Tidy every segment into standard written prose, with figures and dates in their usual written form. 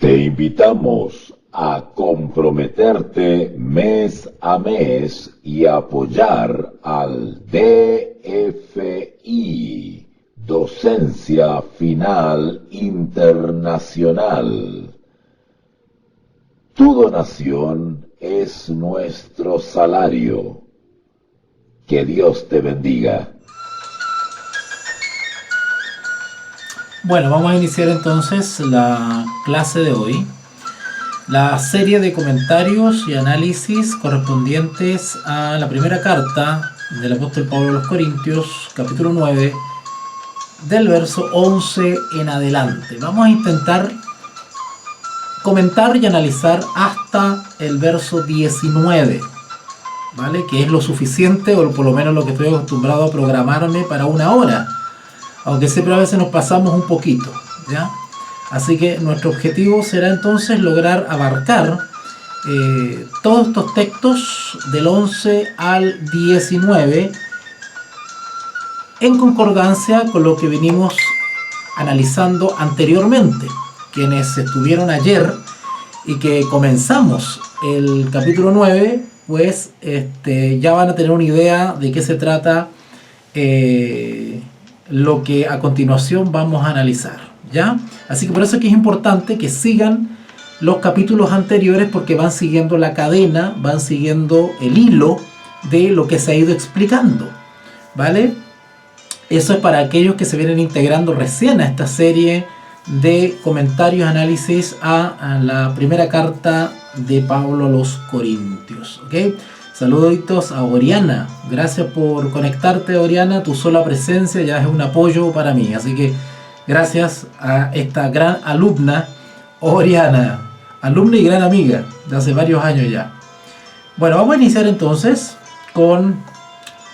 Te invitamos a comprometerte mes a mes y apoyar al DFI, Docencia Final Internacional. Tu donación es nuestro salario. Que Dios te bendiga. Bueno, vamos a iniciar entonces la clase de hoy. La serie de comentarios y análisis correspondientes a la primera carta del apóstol Pablo a los Corintios, capítulo 9, del verso 11 en adelante. Vamos a intentar comentar y analizar hasta el verso 19, ¿vale? Que es lo suficiente, o por lo menos lo que estoy acostumbrado a programarme para una hora, aunque siempre a veces nos pasamos un poquito, ¿ya? Así que nuestro objetivo será entonces lograr abarcar todos estos textos del 11 al 19 en concordancia con lo que venimos analizando anteriormente. Quienes estuvieron ayer y que comenzamos el capítulo 9, pues ya van a tener una idea de qué se trata lo que a continuación vamos a analizar, ¿ya? Así que por eso es que es importante que sigan los capítulos anteriores, porque van siguiendo la cadena, van siguiendo el hilo de lo que se ha ido explicando, ¿vale? Eso es para aquellos que se vienen integrando recién a esta serie de comentarios, análisis a la primera carta de Pablo a los Corintios, ¿ok? Saluditos a Oriana, gracias por conectarte, Oriana, tu sola presencia ya es un apoyo para mí, así que gracias a esta gran alumna, Oriana, alumna y gran amiga de hace varios años ya. Bueno, vamos a iniciar entonces con,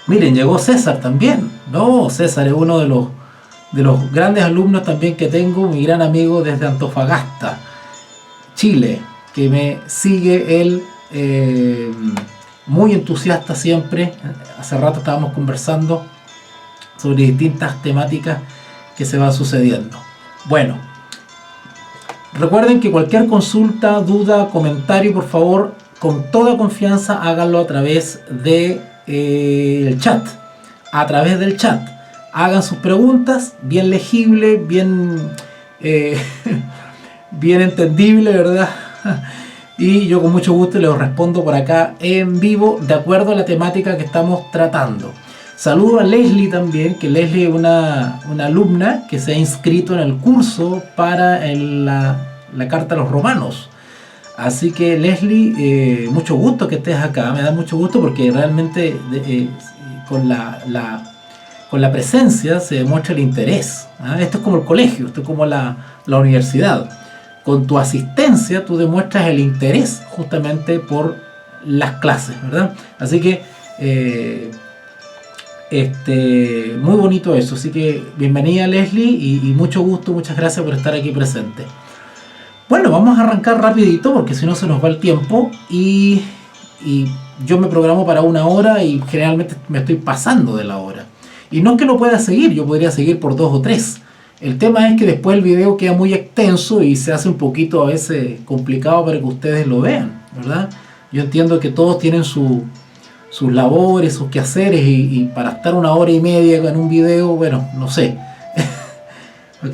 miren, llegó César también, no, César es uno de los grandes alumnos también que tengo, mi gran amigo desde Antofagasta, Chile, que me sigue él, muy entusiasta siempre. Hace rato estábamos conversando sobre distintas temáticas que se van sucediendo. Bueno, recuerden que cualquier consulta, duda, comentario, por favor, con toda confianza háganlo a través de el chat, a través del chat. Hagan sus preguntas, bien legible, bien bien entendible, ¿verdad? Y yo con mucho gusto les respondo por acá en vivo, de acuerdo a la temática que estamos tratando. Saludo a Leslie también, que Leslie es una alumna que se ha inscrito en el curso para la carta a los romanos. Así que Leslie, mucho gusto que estés acá, me da mucho gusto porque realmente con la presencia se demuestra el interés, ¿eh? Esto es como el colegio, esto es como la universidad. Con tu asistencia tú demuestras el interés justamente por las clases, ¿verdad? Así que muy bonito eso. Así que bienvenida, Leslie, y mucho gusto, muchas gracias por estar aquí presente. Bueno, vamos a arrancar rapidito porque si no se nos va el tiempo y yo me programo para una hora y generalmente me estoy pasando de la hora. Y no es que no pueda seguir, yo podría seguir por 2 o 3. El tema es que después el video queda muy extenso y se hace un poquito a veces complicado para que ustedes lo vean, ¿verdad? Yo entiendo que todos tienen sus labores, sus quehaceres y para estar 1 hora y media en un video, bueno, no sé. ¿Ok?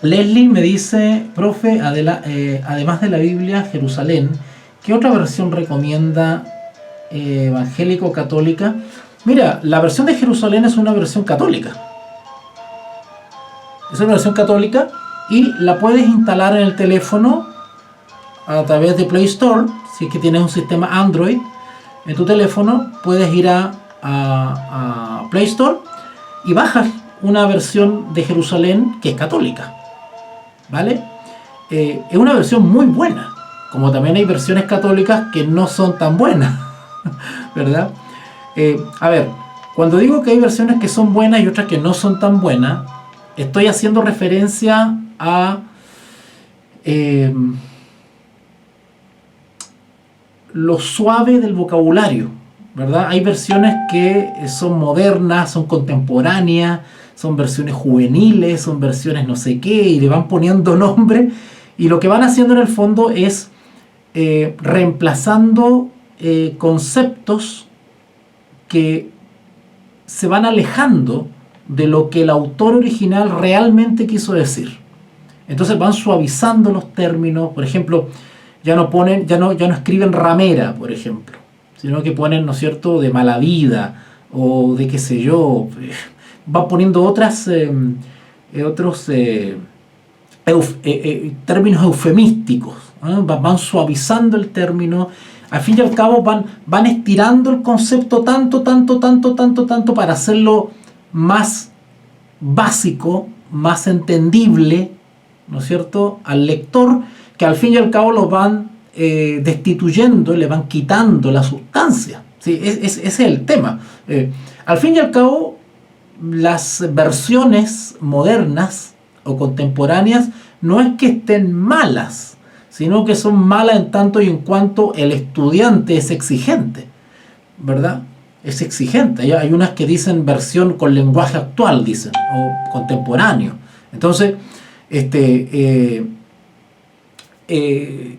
Leslie me dice, profe, además de la Biblia Jerusalén, ¿qué otra versión recomienda evangélico-católica? Mira, la versión de Jerusalén es una versión católica. Es una versión católica y la puedes instalar en el teléfono a través de Play Store. Si es que tienes un sistema Android en tu teléfono, puedes ir a Play Store y bajas una versión de Jerusalén que es católica, ¿vale? Es una versión muy buena, como también hay versiones católicas que no son tan buenas, ¿verdad? A ver, cuando digo que hay versiones que son buenas y otras que no son tan buenas, estoy haciendo referencia a lo suave del vocabulario, ¿verdad? Hay versiones que son modernas, son contemporáneas, son versiones juveniles, son versiones no sé qué, y le van poniendo nombre Y lo que van haciendo en el fondo es reemplazando conceptos que se van alejando de lo que el autor original realmente quiso decir. Entonces van suavizando los términos. Por ejemplo, ya no escriben ramera, por ejemplo, sino que ponen, ¿no es cierto?, de mala vida, o de qué sé yo. Van poniendo otros términos eufemísticos, ¿eh? Van suavizando el término. Al fin y al cabo van estirando el concepto tanto para hacerlo más básico, más entendible, ¿no es cierto?, al lector, que al fin y al cabo lo van destituyendo, le van quitando la sustancia. ¿Sí? Ese es el tema. Al fin y al cabo, las versiones modernas o contemporáneas no es que estén malas, sino que son malas en tanto y en cuanto el estudiante es exigente, ¿verdad? Es exigente. Hay unas que dicen versión con lenguaje actual, dicen, o contemporáneo. Entonces,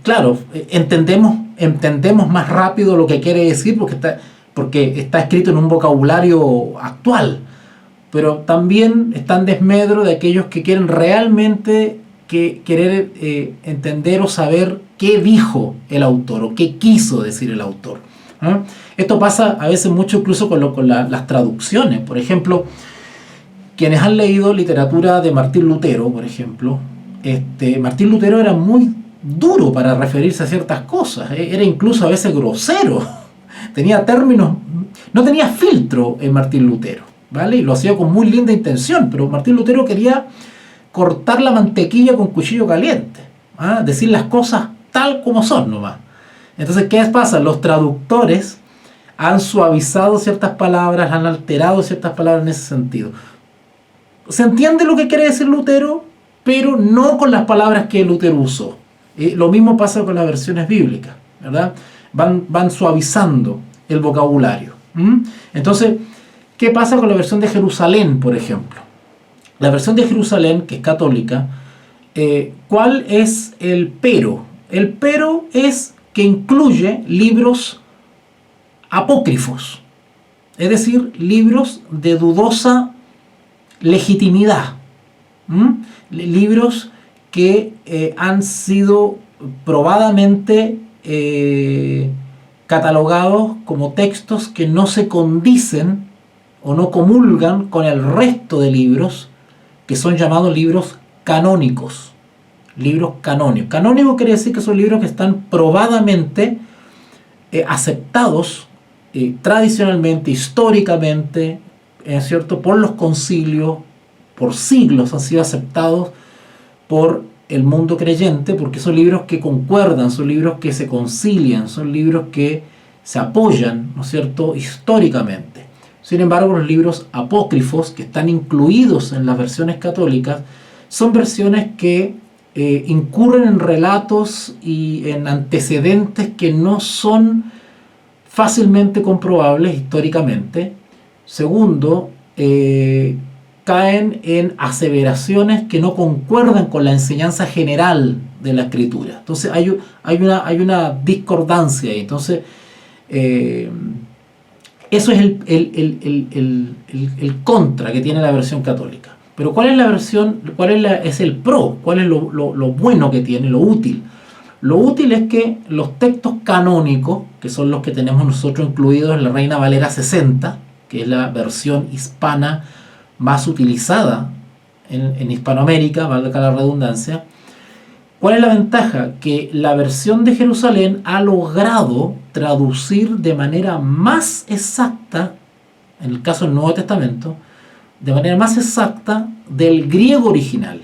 claro, entendemos más rápido lo que quiere decir porque está escrito en un vocabulario actual, pero también está en desmedro de aquellos que quieren realmente querer entender o saber qué dijo el autor o qué quiso decir el autor. ¿Eh? Esto pasa a veces mucho incluso con las traducciones. Por ejemplo, quienes han leído literatura de Martín Lutero, por ejemplo, Martín Lutero era muy duro para referirse a ciertas cosas, era incluso a veces grosero, tenía términos, no tenía filtro en Martín Lutero, ¿vale? Y lo hacía con muy linda intención, pero Martín Lutero quería cortar la mantequilla con cuchillo caliente, ¿ah? Decir las cosas tal como son nomás. Entonces, ¿qué pasa? Los traductores han suavizado ciertas palabras, han alterado ciertas palabras en ese sentido. Se entiende lo que quiere decir Lutero, pero no con las palabras que Lutero usó. Lo mismo pasa con las versiones bíblicas, ¿verdad? Van suavizando el vocabulario. Entonces, ¿qué pasa con la versión de Jerusalén, por ejemplo? La versión de Jerusalén, que es católica, ¿cuál es el pero? El pero es que incluye libros apócrifos, es decir, libros de dudosa legitimidad, libros que han sido probadamente catalogados como textos que no se condicen o no comulgan con el resto de libros que son llamados libros canónicos. Libros canónicos. Canónico quiere decir que son libros que están probadamente aceptados tradicionalmente, históricamente, ¿cierto?, por los concilios, por siglos han sido aceptados por el mundo creyente, porque son libros que concuerdan, son libros que se concilian, son libros que se apoyan, ¿no es cierto?, históricamente. Sin embargo, los libros apócrifos, que están incluidos en las versiones católicas, son versiones que incurren en relatos y en antecedentes que no son fácilmente comprobables históricamente. Segundo, caen en aseveraciones que no concuerdan con la enseñanza general de la escritura. Entonces hay una discordancia ahí. Entonces eso es el contra que tiene la versión católica. Pero ¿cuál es la versión? Es el pro? ¿Cuál es lo bueno que tiene, lo útil? Lo útil es que los textos canónicos, que son los que tenemos nosotros incluidos en la Reina Valera 60, que es la versión hispana más utilizada en Hispanoamérica, valga la redundancia, ¿cuál es la ventaja? Que la versión de Jerusalén ha logrado traducir de manera más exacta, en el caso del Nuevo Testamento, de manera más exacta del griego original,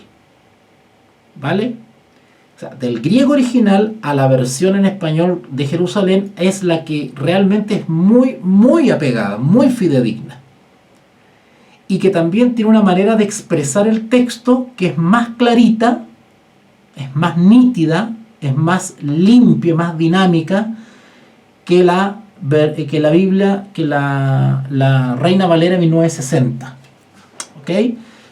¿vale? O sea, del griego original a la versión en español de Jerusalén es la que realmente es muy, muy apegada, muy fidedigna. Y que también tiene una manera de expresar el texto que es más clarita, es más nítida, es más limpia, más dinámica que la Biblia, que la Reina Valera 1960. ¿Ok?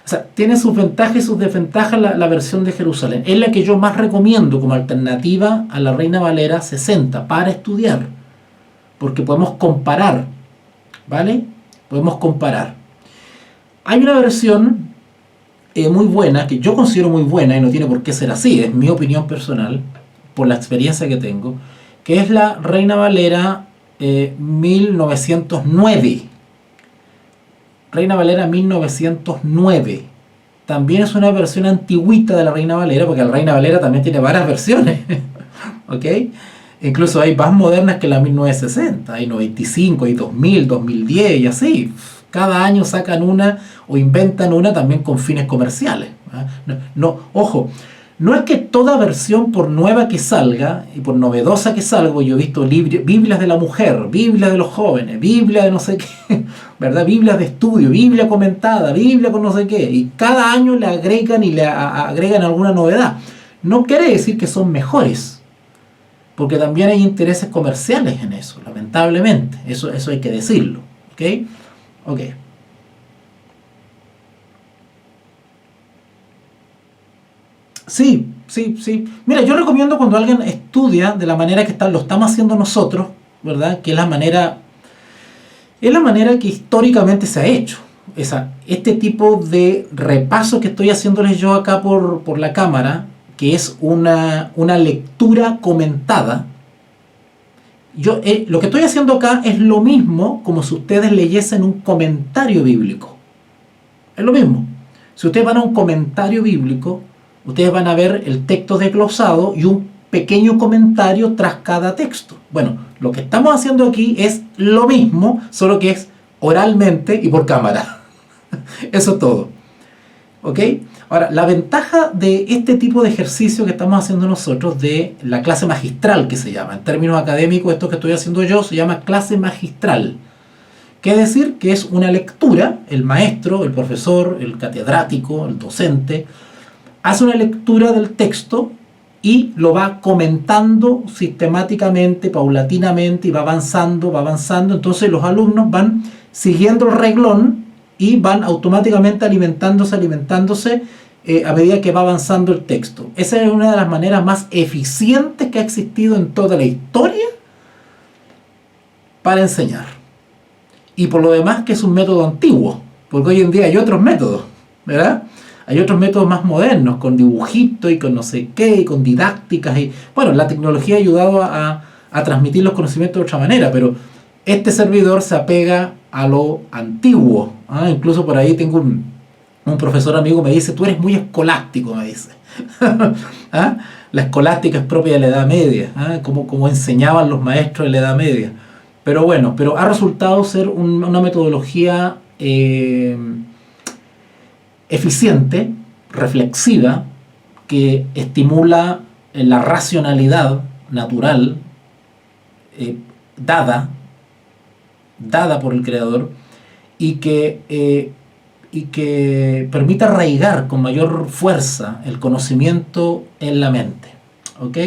O sea, tiene sus ventajas y sus desventajas la versión de Jerusalén. Es la que yo más recomiendo como alternativa a la Reina Valera 60 para estudiar. Porque podemos comparar, ¿vale? Podemos comparar. Hay una versión muy buena, que yo considero muy buena y no tiene por qué ser así, es mi opinión personal, por la experiencia que tengo, que es la Reina Valera 1909. Reina Valera 1909. También es una versión antigüita de la Reina Valera, porque la Reina Valera también tiene varias versiones. ¿Ok? Incluso hay más modernas que la 1960. Hay 95, hay 2000, 2010 y así. Cada año sacan una o inventan una también con fines comerciales. Ojo, no es que toda versión, por nueva que salga y por novedosa que salga, yo he visto Biblias de la mujer, Biblias de los jóvenes, Biblia de no sé qué, ¿verdad? Biblias de estudio, Biblia comentada, Biblia con no sé qué, y cada año le agregan y le agregan alguna novedad. No quiere decir que son mejores, porque también hay intereses comerciales en eso, lamentablemente, eso hay que decirlo, ¿ok? Ok. Sí, sí, sí. Mira, yo recomiendo cuando alguien estudia de la manera que lo estamos haciendo nosotros, ¿verdad? Que es la manera que históricamente se ha hecho. Este tipo de repaso que estoy haciéndoles yo acá por la cámara, que es una lectura comentada. Lo que estoy haciendo acá es lo mismo como si ustedes leyesen un comentario bíblico. Es lo mismo. Si ustedes van a un comentario bíblico, ustedes van a ver el texto desglosado y un pequeño comentario tras cada texto. Bueno, lo que estamos haciendo aquí es lo mismo, solo que es oralmente y por cámara. Eso es todo. ¿Ok? Ahora, la ventaja de este tipo de ejercicio que estamos haciendo nosotros, de la clase magistral que se llama, en términos académicos, esto que estoy haciendo yo se llama clase magistral. Quiere decir que es una lectura, el maestro, el profesor, el catedrático, el docente, hace una lectura del texto y lo va comentando sistemáticamente, paulatinamente, y va avanzando. Entonces los alumnos van siguiendo el reglón y van automáticamente alimentándose a medida que va avanzando el texto. Esa es una de las maneras más eficientes que ha existido en toda la historia para enseñar. Y por lo demás que es un método antiguo, porque hoy en día hay otros métodos, ¿verdad? Hay otros métodos más modernos, con dibujitos y con no sé qué, y con didácticas. Y bueno, la tecnología ha ayudado a transmitir los conocimientos de otra manera, pero este servidor se apega a lo antiguo. Incluso por ahí tengo un profesor amigo que me dice, tú eres muy escolástico, me dice. La escolástica es propia de la Edad Media, como enseñaban los maestros de la Edad Media. Pero bueno, ha resultado ser una metodología eficiente, reflexiva, que estimula la racionalidad natural dada por el creador y que permite arraigar con mayor fuerza el conocimiento en la mente. ¿Ok?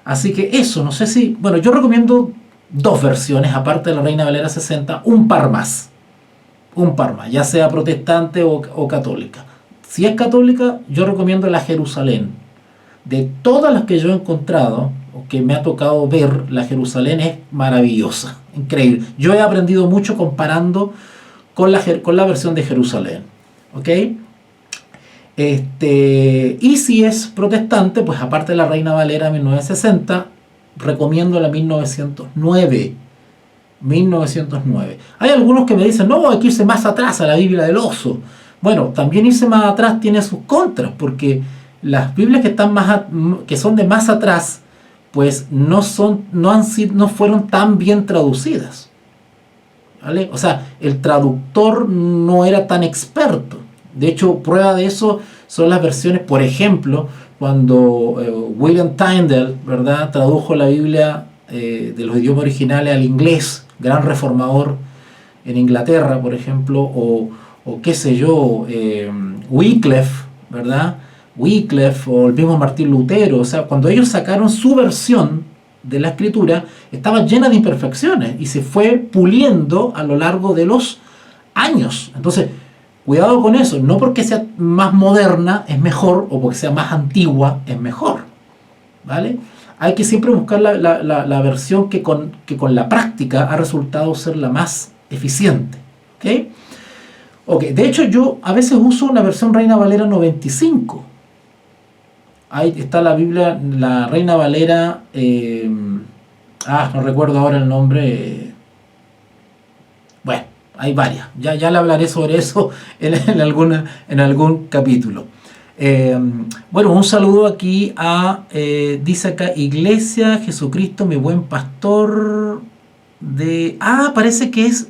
Así que eso, no sé si... Bueno, yo recomiendo 2 versiones, aparte de la Reina Valera 60, un par más, ya sea protestante o católica. Si es católica, yo recomiendo la Jerusalén. De todas las que yo he encontrado, o que me ha tocado ver, la Jerusalén es maravillosa, increíble. Yo he aprendido mucho comparando con la versión de Jerusalén. ¿Ok? Y si es protestante, pues aparte de la Reina Valera 1960, recomiendo la 1909. Hay algunos que me dicen, no, hay que irse más atrás a la Biblia del oso. Bueno, también irse más atrás tiene sus contras, porque las Biblias que son de más atrás, pues no fueron tan bien traducidas. ¿Vale? O sea, el traductor no era tan experto. De hecho, prueba de eso son las versiones, por ejemplo, cuando William Tyndale, ¿verdad?, tradujo la Biblia de los idiomas originales al inglés, gran reformador en Inglaterra, por ejemplo, o qué sé yo, Wycliffe, ¿verdad? Wycliffe o el mismo Martín Lutero. O sea, cuando ellos sacaron su versión de la escritura, estaba llena de imperfecciones y se fue puliendo a lo largo de los años. Entonces, Cuidado con eso, no porque sea más moderna es mejor o porque sea más antigua es mejor, ¿vale? Hay que siempre buscar la versión que con la práctica ha resultado ser la más eficiente, ¿ok? Ok, de hecho yo a veces uso una versión Reina Valera 95. Ahí está la Biblia, la Reina Valera, no recuerdo ahora el nombre. Bueno, hay varias. Ya le hablaré sobre eso en algún capítulo. Bueno, un saludo aquí dice acá, Iglesia, Jesucristo, mi buen pastor parece que es,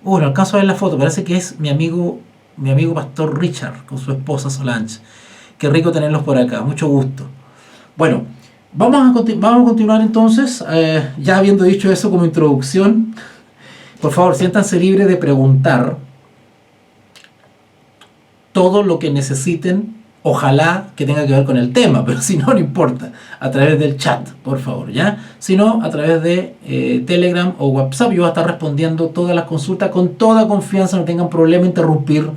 no alcanzo a ver la foto, parece que es mi amigo pastor Richard, con su esposa Solange. Qué rico tenerlos por acá, mucho gusto. Bueno, vamos a continuar entonces, ya habiendo dicho eso como introducción. Por favor, siéntanse libres de preguntar todo lo que necesiten, ojalá que tenga que ver con el tema, pero si no, no importa, a través del chat, por favor, ¿ya? Si no, a través de Telegram o WhatsApp, yo voy a estar respondiendo todas las consultas con toda confianza, no tengan problema en interrumpir.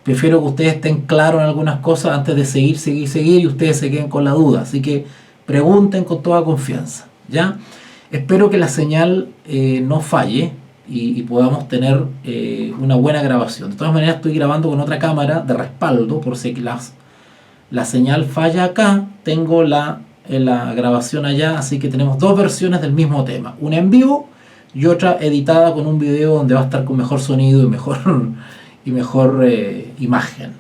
Prefiero que ustedes estén claros en algunas cosas antes de seguir, y ustedes se queden con la duda. Así que pregunten con toda confianza, ¿ya? Espero que la señal no falle y podamos tener una buena grabación. De todas maneras, estoy grabando con otra cámara de respaldo por si la señal falla acá. Tengo la grabación allá, así que tenemos dos versiones del mismo tema. Una en vivo y otra editada con un video donde va a estar con mejor sonido y mejor imagen.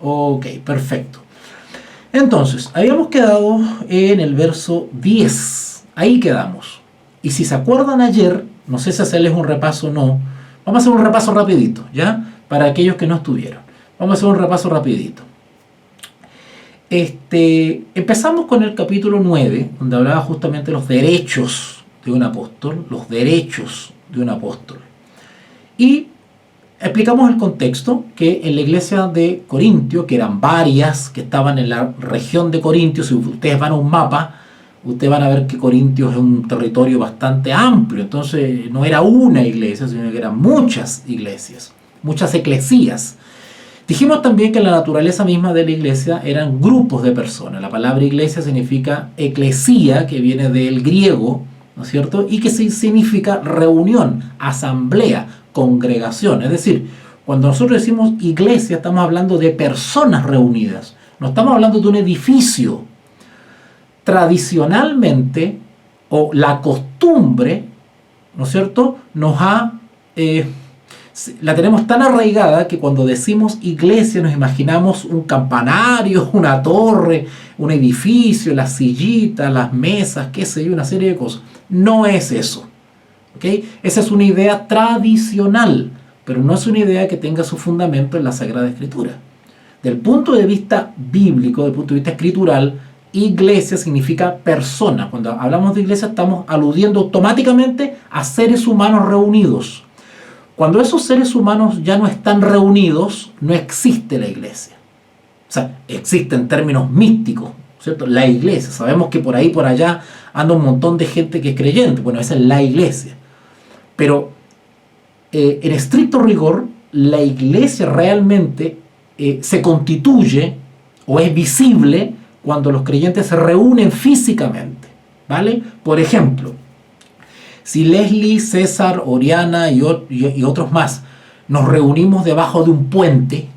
Ok, perfecto. Entonces, habíamos quedado en el verso 10. Ahí quedamos. Y si se acuerdan ayer, no sé si hacerles un repaso o no, vamos a hacer un repaso rapidito, ¿ya? Para aquellos que no estuvieron. Vamos a hacer un repaso rapidito. Empezamos con el capítulo 9, donde hablaba justamente de los derechos de un apóstol, Y explicamos el contexto, que en la iglesia de Corintio, que eran varias, que estaban en la región de Corintio, si ustedes van a un mapa, ustedes van a ver que Corintio es un territorio bastante amplio, entonces no era una iglesia, sino que eran muchas iglesias, muchas eclesías. Dijimos también que la naturaleza misma de la iglesia eran grupos de personas. La palabra iglesia significa eclesía, que viene del griego, ¿no es cierto? Y que significa reunión, asamblea, congregación. Es decir, cuando nosotros decimos iglesia, estamos hablando de personas reunidas. No estamos hablando de un edificio. Tradicionalmente, o la costumbre, ¿no es cierto?, la tenemos tan arraigada que cuando decimos iglesia nos imaginamos un campanario, una torre, un edificio, las sillitas, las mesas, qué sé yo, una serie de cosas. No es eso, ¿ok? Esa es una idea tradicional, pero no es una idea que tenga su fundamento en la Sagrada Escritura. Del punto de vista bíblico, del punto de vista escritural, iglesia significa persona. Cuando hablamos de iglesia estamos aludiendo automáticamente a seres humanos reunidos. Cuando esos seres humanos ya no están reunidos, no existe la iglesia. O sea, existe en términos místicos, ¿cierto? La iglesia. Sabemos que por ahí, por allá, anda un montón de gente que es creyente. Bueno, esa es la iglesia. Pero, en estricto rigor, la iglesia realmente se constituye o es visible cuando los creyentes se reúnen físicamente, ¿vale? Por ejemplo, si Leslie, César, Oriana y otros más nos reunimos debajo de un puente,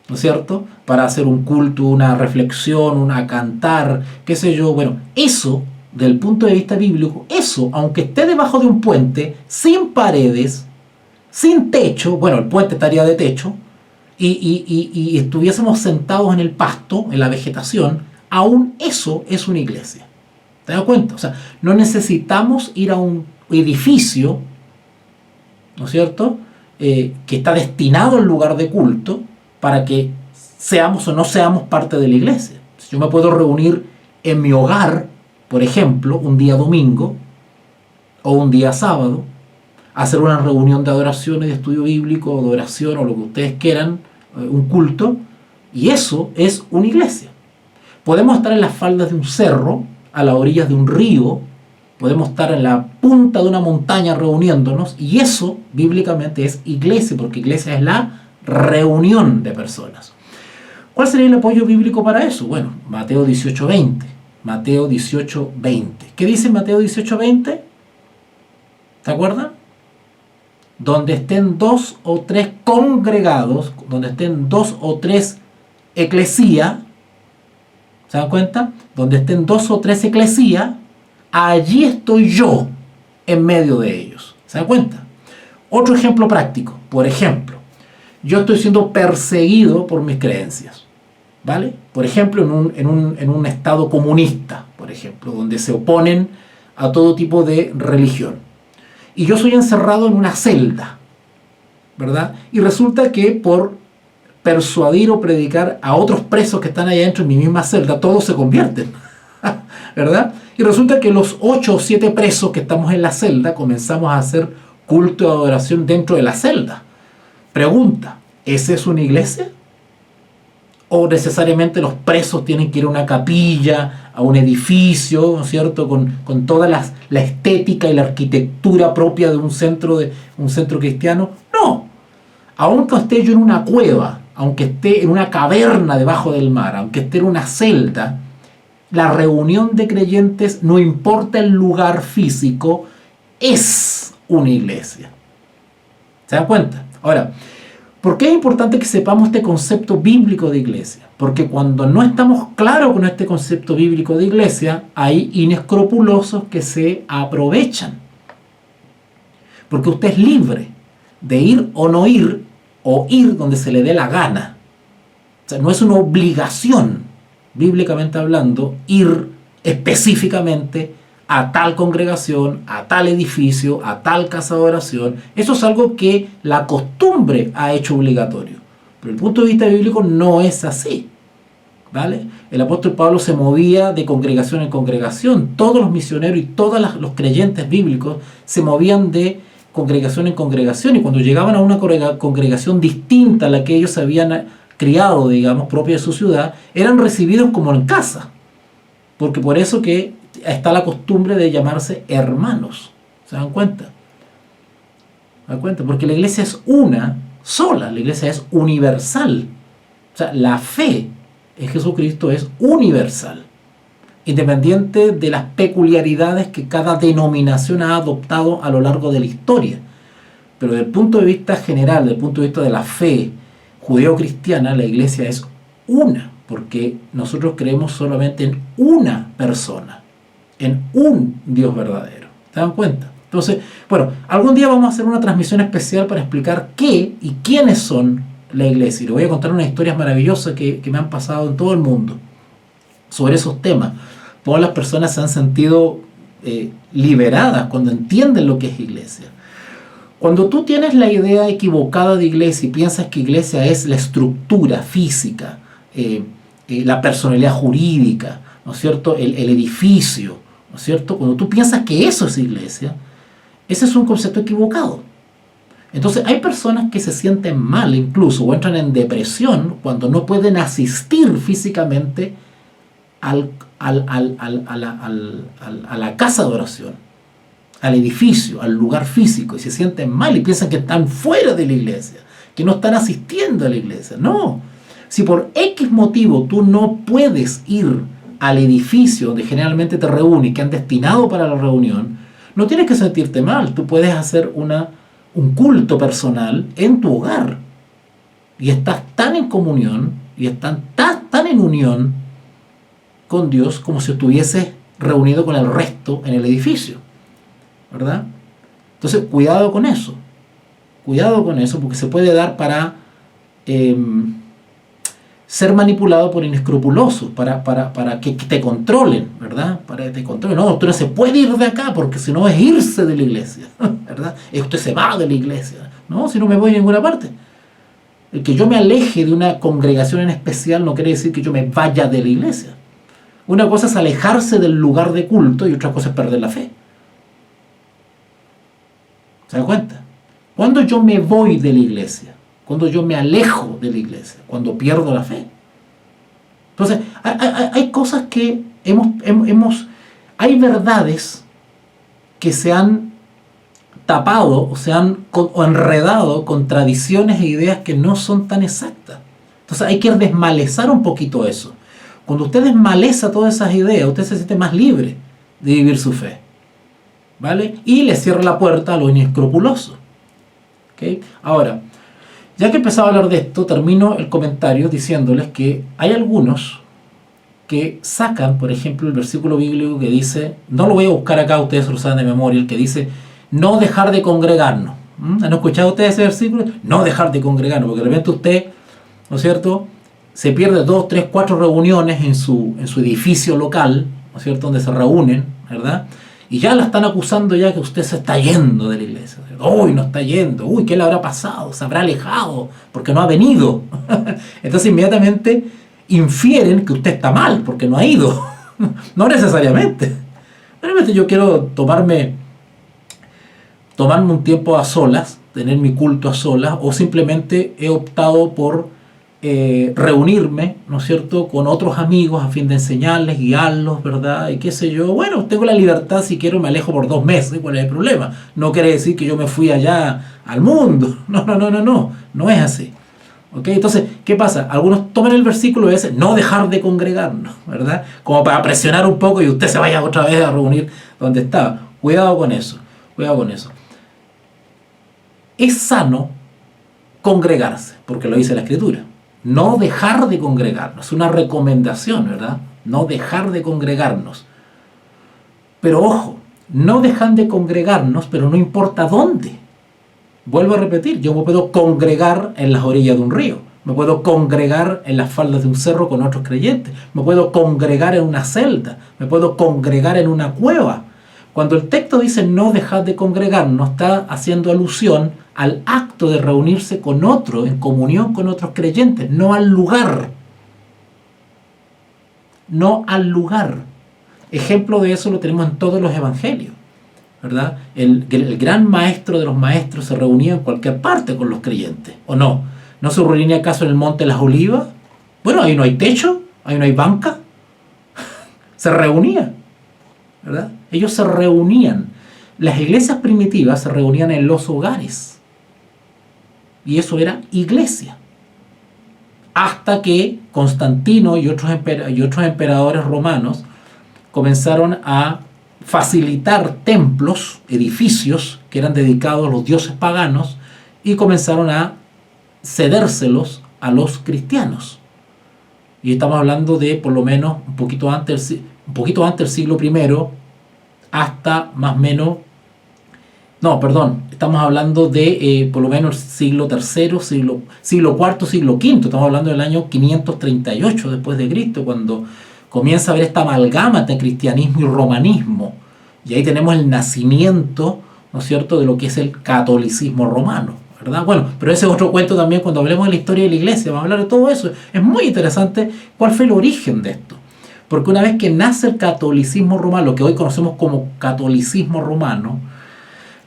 ¿no es cierto?, para hacer un culto, una reflexión, cantar, qué sé yo, bueno, eso, del punto de vista bíblico, eso, aunque esté debajo de un puente, sin paredes, sin techo, bueno, el puente estaría de techo, y estuviésemos sentados en el pasto, en la vegetación, aún eso es una iglesia. ¿Te das cuenta? O sea, no necesitamos ir a un edificio, ¿no es cierto?, que está destinado al lugar de culto para que seamos o no seamos parte de la iglesia. Yo me puedo reunir en mi hogar, por ejemplo, un día domingo o un día sábado, hacer una reunión de adoración y de estudio bíblico, de oración o lo que ustedes quieran, un culto, y eso es una iglesia. Podemos estar en las faldas de un cerro, a las orillas de un río, podemos estar en la punta de una montaña reuniéndonos, y eso bíblicamente es iglesia, porque iglesia es la reunión de personas. ¿Cuál sería el apoyo bíblico para eso? Bueno, Mateo 18:20. Mateo 18:20. ¿Qué dice Mateo 18:20? ¿Te acuerdan? Donde estén 2 o 3 congregados, donde estén 2 o 3 eclesía, ¿se dan cuenta? Donde estén 2 o 3 eclesía, allí estoy yo en medio de ellos. ¿Se dan cuenta? Otro ejemplo práctico. Por ejemplo, yo estoy siendo perseguido por mis creencias, ¿vale? Por ejemplo, en un estado comunista, por ejemplo, donde se oponen a todo tipo de religión. Y yo soy encerrado en una celda, ¿verdad? Y resulta que por persuadir o predicar a otros presos que están allá dentro en mi misma celda, todos se convierten, ¿verdad? Y resulta que los 8 o 7 presos que estamos en la celda comenzamos a hacer culto de adoración dentro de la celda. Pregunta, ¿esa es una iglesia? ¿O necesariamente los presos tienen que ir a una capilla, a un edificio, ¿no es cierto?, con toda la estética y la arquitectura propia de un centro cristiano? No. Aunque esté yo en una cueva, aunque esté en una caverna debajo del mar, aunque esté en una celda, la reunión de creyentes, no importa el lugar físico, es una iglesia. ¿Se dan cuenta? Ahora, ¿por qué es importante que sepamos este concepto bíblico de iglesia? Porque cuando no estamos claros con este concepto bíblico de iglesia, hay inescrupulosos que se aprovechan. Porque usted es libre de ir o no ir, o ir donde se le dé la gana. O sea, no es una obligación, bíblicamente hablando, ir específicamente a tal congregación, a tal edificio, a tal casa de oración. Eso es algo que la costumbre ha hecho obligatorio. Pero desde el punto de vista bíblico no es así, ¿vale? El apóstol Pablo se movía de congregación en congregación. Todos los misioneros y todos los creyentes bíblicos se movían de congregación en congregación. Y cuando llegaban a una congregación distinta a la que ellos habían criado, digamos, propia de su ciudad, eran recibidos como en casa. Porque por eso que está la costumbre de llamarse hermanos. ¿Se dan cuenta? ¿Se dan cuenta? Porque la iglesia es una sola, la iglesia es universal. O sea, la fe en Jesucristo es universal, independiente de las peculiaridades que cada denominación ha adoptado a lo largo de la historia. Pero desde el punto de vista general, desde el punto de vista de la fe judeo-cristiana, la iglesia es una, porque nosotros creemos solamente en una persona, en un Dios verdadero. ¿Se dan cuenta? Entonces, bueno, algún día vamos a hacer una transmisión especial para explicar qué y quiénes son la iglesia. Y le voy a contar unas historias maravillosas que me han pasado en todo el mundo sobre esos temas. Cómo las personas se han sentido liberadas cuando entienden lo que es iglesia. Cuando tú tienes la idea equivocada de iglesia y piensas que iglesia es la estructura física, la personalidad jurídica, ¿no es cierto?, el edificio, ¿no es cierto? Cuando tú piensas que eso es iglesia, ese es un concepto equivocado. Entonces hay personas que se sienten mal incluso o entran en depresión cuando no pueden asistir físicamente a la casa de oración, al edificio, al lugar físico, y se sienten mal y piensan que están fuera de la iglesia, que no están asistiendo a la iglesia. No, si por X motivo tú no puedes ir al edificio donde generalmente te reúnes, que han destinado para la reunión, no tienes que sentirte mal. Tú puedes hacer un culto personal en tu hogar y estás tan en comunión y estás tan en unión con Dios como si estuvieses reunido con el resto en el edificio, ¿verdad? Entonces, cuidado con eso, porque se puede dar para ser manipulado por inescrupulosos, para que te controlen, ¿verdad? Para que te controlen. No, usted no se puede ir de acá porque si no es irse de la iglesia, ¿verdad? Usted se va de la iglesia. No, si no me voy a ninguna parte. El que yo me aleje de una congregación en especial no quiere decir que yo me vaya de la iglesia. Una cosa es alejarse del lugar de culto y otra cosa es perder la fe. ¿Se da cuenta? Cuando yo me voy de la iglesia, cuando yo me alejo de la iglesia, cuando pierdo la fe. Entonces, hay cosas que hay verdades que se han tapado o se han o enredado con tradiciones e ideas que no son tan exactas. Entonces hay que desmalezar un poquito eso. Cuando usted desmaleza todas esas ideas, usted se siente más libre de vivir su fe, ¿vale? Y le cierra la puerta a lo inescrupuloso. ¿Okay? Ahora, ya que empezaba a hablar de esto, termino el comentario diciéndoles que hay algunos que sacan, por ejemplo, el versículo bíblico que dice, no lo voy a buscar acá, ustedes lo saben de memoria, el que dice, no dejar de congregarnos. ¿Han escuchado ustedes ese versículo? No dejar de congregarnos, porque de repente usted, ¿no es cierto?, se pierde 2, 3, 4 reuniones en su edificio local, ¿no es cierto?, donde se reúnen, ¿verdad?, y ya la están acusando ya que usted se está yendo de la iglesia. Uy, no está yendo. Uy, ¿qué le habrá pasado? Se habrá alejado porque no ha venido. Entonces inmediatamente infieren que usted está mal porque no ha ido. No necesariamente. Realmente yo quiero tomarme un tiempo a solas, tener mi culto a solas, o simplemente he optado por reunirme, ¿no es cierto?, con otros amigos a fin de enseñarles, guiarlos, ¿verdad? Y qué sé yo. Bueno, tengo la libertad, si quiero me alejo por 2 meses, ¿cuál es el problema? No quiere decir que yo me fui allá al mundo. No es así. ¿Ok? Entonces, ¿qué pasa? Algunos toman el versículo ese, no dejar de congregarnos, ¿verdad? Como para presionar un poco y usted se vaya otra vez a reunir donde estaba. Cuidado con eso, cuidado con eso. Es sano congregarse, porque lo dice la Escritura. No dejar de congregarnos, es una recomendación, ¿verdad? No dejar de congregarnos. Pero ojo, no dejan de congregarnos, pero no importa dónde. Vuelvo a repetir, yo me puedo congregar en las orillas de un río, me puedo congregar en las faldas de un cerro con otros creyentes, me puedo congregar en una celda, me puedo congregar en una cueva. Cuando el texto dice no dejad de congregarnos, está haciendo alusión al acto de reunirse con otro, en comunión con otros creyentes, no al lugar. No al lugar. Ejemplo de eso lo tenemos en todos los evangelios, ¿verdad? El gran maestro de los maestros se reunía en cualquier parte con los creyentes, ¿o no? ¿No se reunía acaso en el Monte de las Olivas? Bueno, ahí no hay techo, ahí no hay banca. Se reunía, ¿verdad? Ellos se reunían. Las iglesias primitivas se reunían en los hogares. Y eso era iglesia. Hasta que Constantino y otros emperadores romanos comenzaron a facilitar templos, edificios que eran dedicados a los dioses paganos, y comenzaron a cedérselos a los cristianos. Y estamos hablando de por lo menos un poquito antes del siglo I, hasta más o menos, estamos hablando de por lo menos el siglo III, siglo IV, siglo V, estamos hablando del año 538 después de Cristo, cuando comienza a haber esta amalgama entre cristianismo y romanismo, y ahí tenemos el nacimiento, ¿no es cierto?, de lo que es el catolicismo romano, ¿verdad? Bueno, pero ese es otro cuento también cuando hablemos de la historia de la iglesia, vamos a hablar de todo eso. Es muy interesante cuál fue el origen de esto, porque una vez que nace el catolicismo romano, lo que hoy conocemos como catolicismo romano,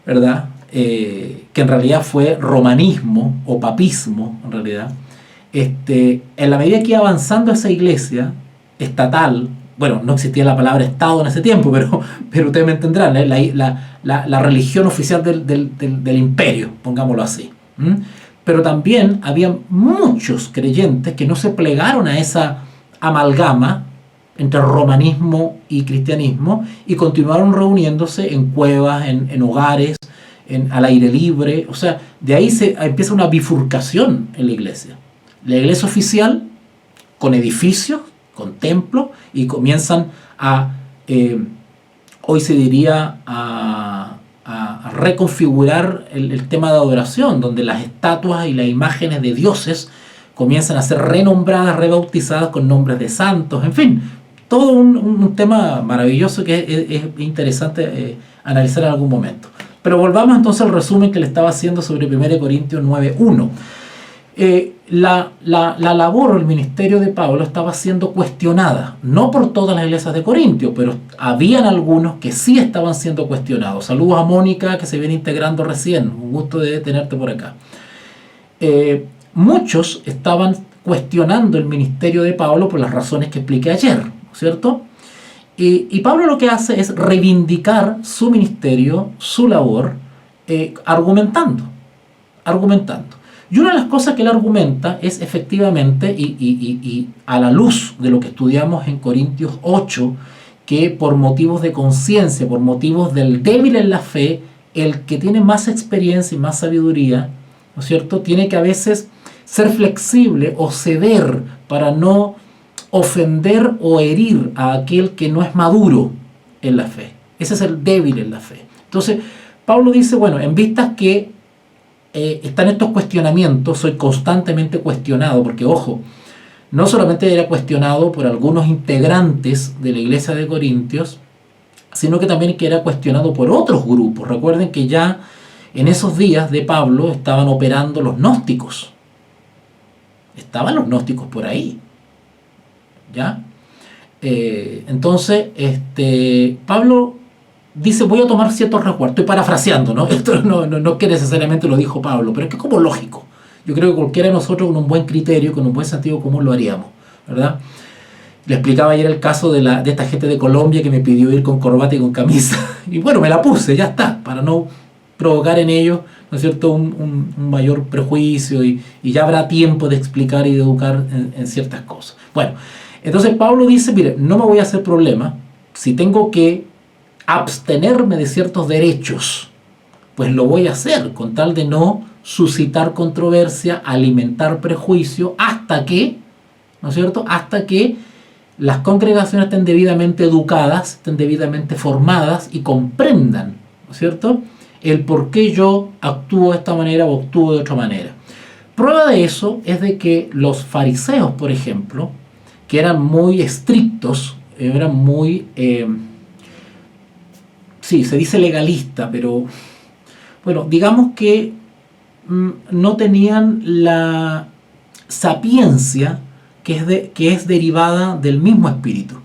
¿verdad?, que en realidad fue romanismo o papismo, en realidad, en la medida que iba avanzando esa iglesia estatal, bueno, no existía la palabra Estado en ese tiempo, pero ustedes me entenderán, la religión oficial del imperio, pongámoslo así. Pero también había muchos creyentes que no se plegaron a esa amalgama entre romanismo y cristianismo y continuaron reuniéndose en cuevas, en hogares, al aire libre. O sea, de ahí empieza una bifurcación en la iglesia. La iglesia oficial con edificios, con templos, y comienzan hoy se diría, a reconfigurar el tema de adoración, donde las estatuas y las imágenes de dioses comienzan a ser renombradas, rebautizadas con nombres de santos, en fin, todo un tema maravilloso que es interesante analizar en algún momento. Pero volvamos entonces al resumen que le estaba haciendo sobre 1 Corintios 9:1. La labor o el ministerio de Pablo estaba siendo cuestionada, no por todas las iglesias de Corintio, pero habían algunos que sí estaban siendo cuestionados. Saludos a Mónica, que se viene integrando recién, un gusto de tenerte por acá. Muchos estaban cuestionando el ministerio de Pablo por las razones que expliqué ayer, ¿cierto? Y Pablo lo que hace es reivindicar su ministerio, su labor, argumentando. Y una de las cosas que él argumenta es efectivamente, y a la luz de lo que estudiamos en Corintios 8, que por motivos de conciencia, por motivos del débil en la fe, el que tiene más experiencia y más sabiduría, ¿no es cierto?, tiene que a veces ser flexible o ceder para no ofender o herir a aquel que no es maduro en la fe. Ese es el débil en la fe. Entonces, Pablo dice, bueno, en vistas que están estos cuestionamientos, soy constantemente cuestionado, porque ojo, no solamente era cuestionado por algunos integrantes de la iglesia de Corintios, sino que también que era cuestionado por otros grupos. Recuerden que ya en esos días de Pablo estaban operando los gnósticos. Estaban los gnósticos por ahí. ¿Ya? Entonces, Pablo dice, voy a tomar ciertos resguardos. Estoy parafraseando, ¿no? Esto no es que necesariamente lo dijo Pablo, pero es que es como lógico. Yo creo que cualquiera de nosotros con un buen criterio, con un buen sentido común lo haríamos, ¿verdad? Le explicaba ayer el caso de esta gente de Colombia que me pidió ir con corbata y con camisa. Y bueno, me la puse, ya está, para no provocar en ellos, ¿no es cierto?, un mayor prejuicio y ya habrá tiempo de explicar y de educar en ciertas cosas. Bueno, entonces Pablo dice, mire, no me voy a hacer problema si tengo que abstenerme de ciertos derechos, pues lo voy a hacer con tal de no suscitar controversia, alimentar prejuicio, hasta que, ¿no es cierto?, hasta que las congregaciones estén debidamente educadas, estén debidamente formadas y comprendan, ¿no es cierto?, el por qué yo actúo de esta manera o actúo de otra manera. Prueba de eso es de que los fariseos, por ejemplo, que eran muy estrictos, eran muy, sí, se dice legalista, pero bueno, digamos que no tenían la sapiencia que es derivada del mismo espíritu.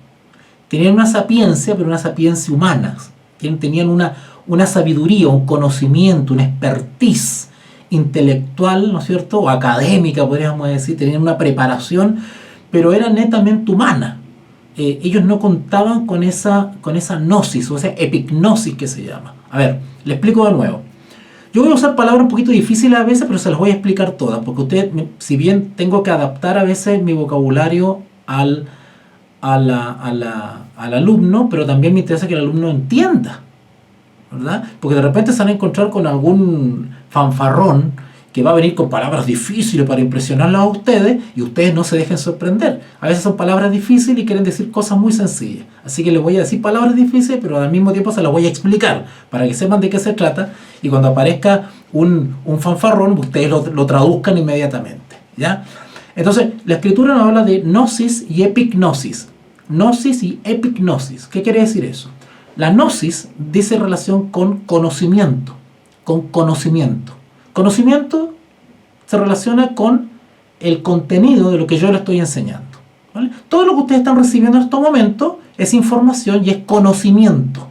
Tenían una sapiencia, pero una sapiencia humana. Tenían una sabiduría, un conocimiento, una expertise intelectual, ¿no es cierto?, o académica, podríamos decir. Tenían una preparación, pero era netamente humana. Ellos no contaban con esa gnosis, o esa epignosis que se llama. A ver, le explico de nuevo. Yo voy a usar palabras un poquito difíciles a veces, pero se las voy a explicar todas, porque usted, si bien tengo que adaptar a veces mi vocabulario al alumno, pero también me interesa que el alumno entienda, ¿verdad? Porque de repente se van a encontrar con algún fanfarrón que va a venir con palabras difíciles para impresionarlos a ustedes y ustedes no se dejen sorprender. A veces son palabras difíciles y quieren decir cosas muy sencillas. Así que les voy a decir palabras difíciles, pero al mismo tiempo se las voy a explicar para que sepan de qué se trata y cuando aparezca un fanfarrón ustedes lo traduzcan inmediatamente, ¿ya? Entonces, la escritura nos habla de gnosis y epignosis. Gnosis y epignosis. ¿Qué quiere decir eso? La gnosis dice relación con conocimiento. Conocimiento se relaciona con el contenido de lo que yo le estoy enseñando, ¿vale? Todo lo que ustedes están recibiendo en estos momentos es información y es conocimiento.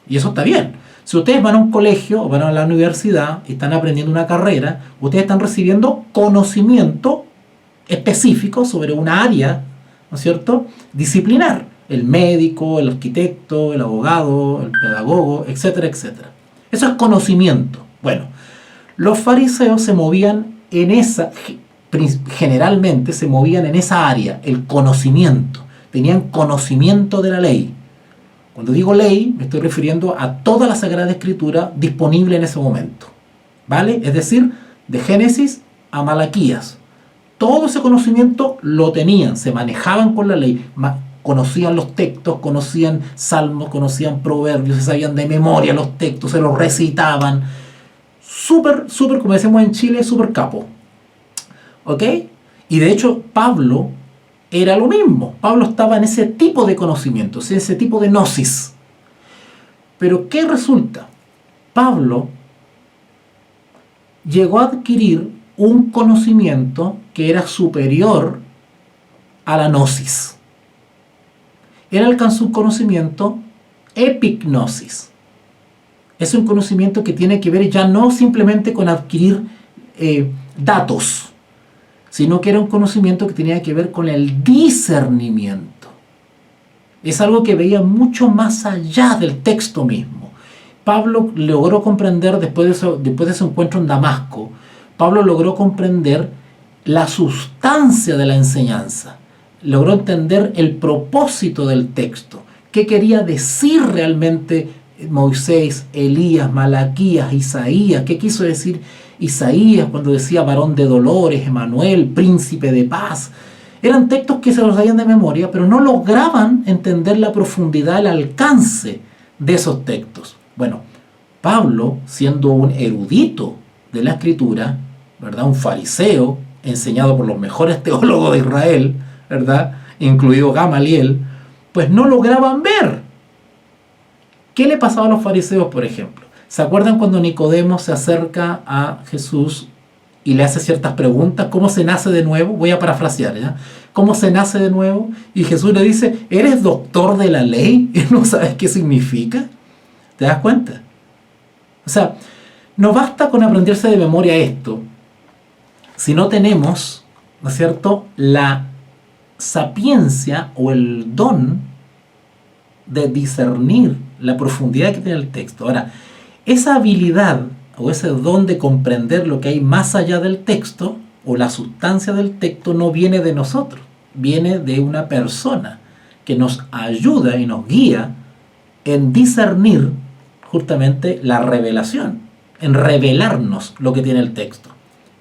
Y eso está bien. Si ustedes van a un colegio o van a la universidad y están aprendiendo una carrera, ustedes están recibiendo conocimiento específico sobre una área, ¿no es cierto?, disciplinar. El médico, el arquitecto, el abogado, el pedagogo, etcétera, etcétera. Eso es conocimiento. Bueno, los fariseos se movían generalmente se movían en esa área, el conocimiento. Tenían conocimiento de la ley. Cuando digo ley, me estoy refiriendo a toda la Sagrada Escritura disponible en ese momento, ¿vale? Es decir, de Génesis a Malaquías. Todo ese conocimiento lo tenían, se manejaban con la ley, conocían los textos, conocían salmos, conocían proverbios, se sabían de memoria los textos, se los recitaban. Súper, como decimos en Chile, súper capo. ¿Ok? Y de hecho, Pablo era lo mismo. Pablo estaba en ese tipo de conocimiento, en ese tipo de gnosis. Pero ¿qué resulta? Pablo llegó a adquirir un conocimiento que era superior a la gnosis. Él alcanzó un conocimiento epignosis. Es un conocimiento que tiene que ver ya no simplemente con adquirir datos, sino que era un conocimiento que tenía que ver con el discernimiento. Es algo que veía mucho más allá del texto mismo. Pablo logró comprender, después de ese encuentro en Damasco, Pablo logró comprender la sustancia de la enseñanza, logró entender el propósito del texto, qué quería decir realmente Moisés, Elías, Malaquías, Isaías, qué quiso decir Isaías cuando decía varón de dolores, Emanuel, príncipe de paz. Eran textos que se los sabían de memoria, pero no lograban entender la profundidad, el alcance de esos textos. Bueno, Pablo, siendo un erudito de la Escritura, ¿verdad?, un fariseo, enseñado por los mejores teólogos de Israel, ¿verdad?, incluido Gamaliel, pues no lograban ver. ¿Qué le pasaba a los fariseos, por ejemplo? ¿Se acuerdan cuando Nicodemo se acerca a Jesús y le hace ciertas preguntas? ¿Cómo se nace de nuevo? Voy a parafrasear, ¿ya? ¿Cómo se nace de nuevo? Y Jesús le dice, ¿eres doctor de la ley y no sabes qué significa? ¿Te das cuenta? O sea, no basta con aprenderse de memoria esto si no tenemos, ¿no es cierto?, la sapiencia o el don de discernir la profundidad que tiene el texto. Ahora, esa habilidad o ese don de comprender lo que hay más allá del texto o la sustancia del texto no viene de nosotros, viene de una persona que nos ayuda y nos guía en discernir justamente la revelación, en revelarnos lo que tiene el texto.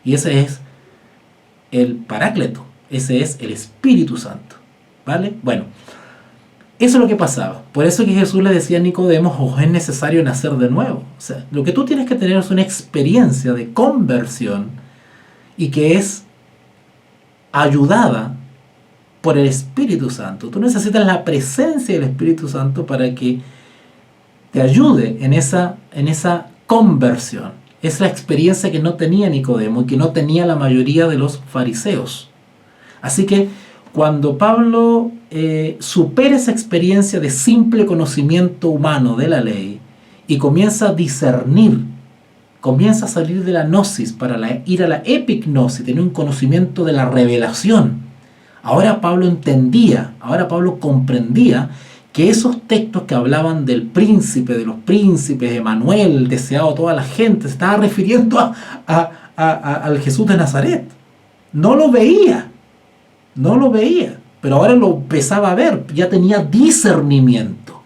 Y ese es el Paráclito, ese es el Espíritu Santo, ¿vale? Bueno, eso es lo que pasaba. Por eso que Jesús le decía a Nicodemo, os es necesario nacer de nuevo. O sea, lo que tú tienes que tener es una experiencia de conversión y que es ayudada por el Espíritu Santo. Tú necesitas la presencia del Espíritu Santo para que te ayude en esa conversión. Es la experiencia que no tenía Nicodemo y que no tenía la mayoría de los fariseos. Así que cuando Pablo supera esa experiencia de simple conocimiento humano de la ley y comienza a discernir, comienza a salir de la gnosis para ir a la epignosis, tener un conocimiento de la revelación. Ahora Pablo entendía, ahora Pablo comprendía que esos textos que hablaban del príncipe, de los príncipes, Emanuel, deseado de toda la gente, se estaba refiriendo al Jesús de Nazaret. No lo veía, pero ahora lo empezaba a ver, ya tenía discernimiento.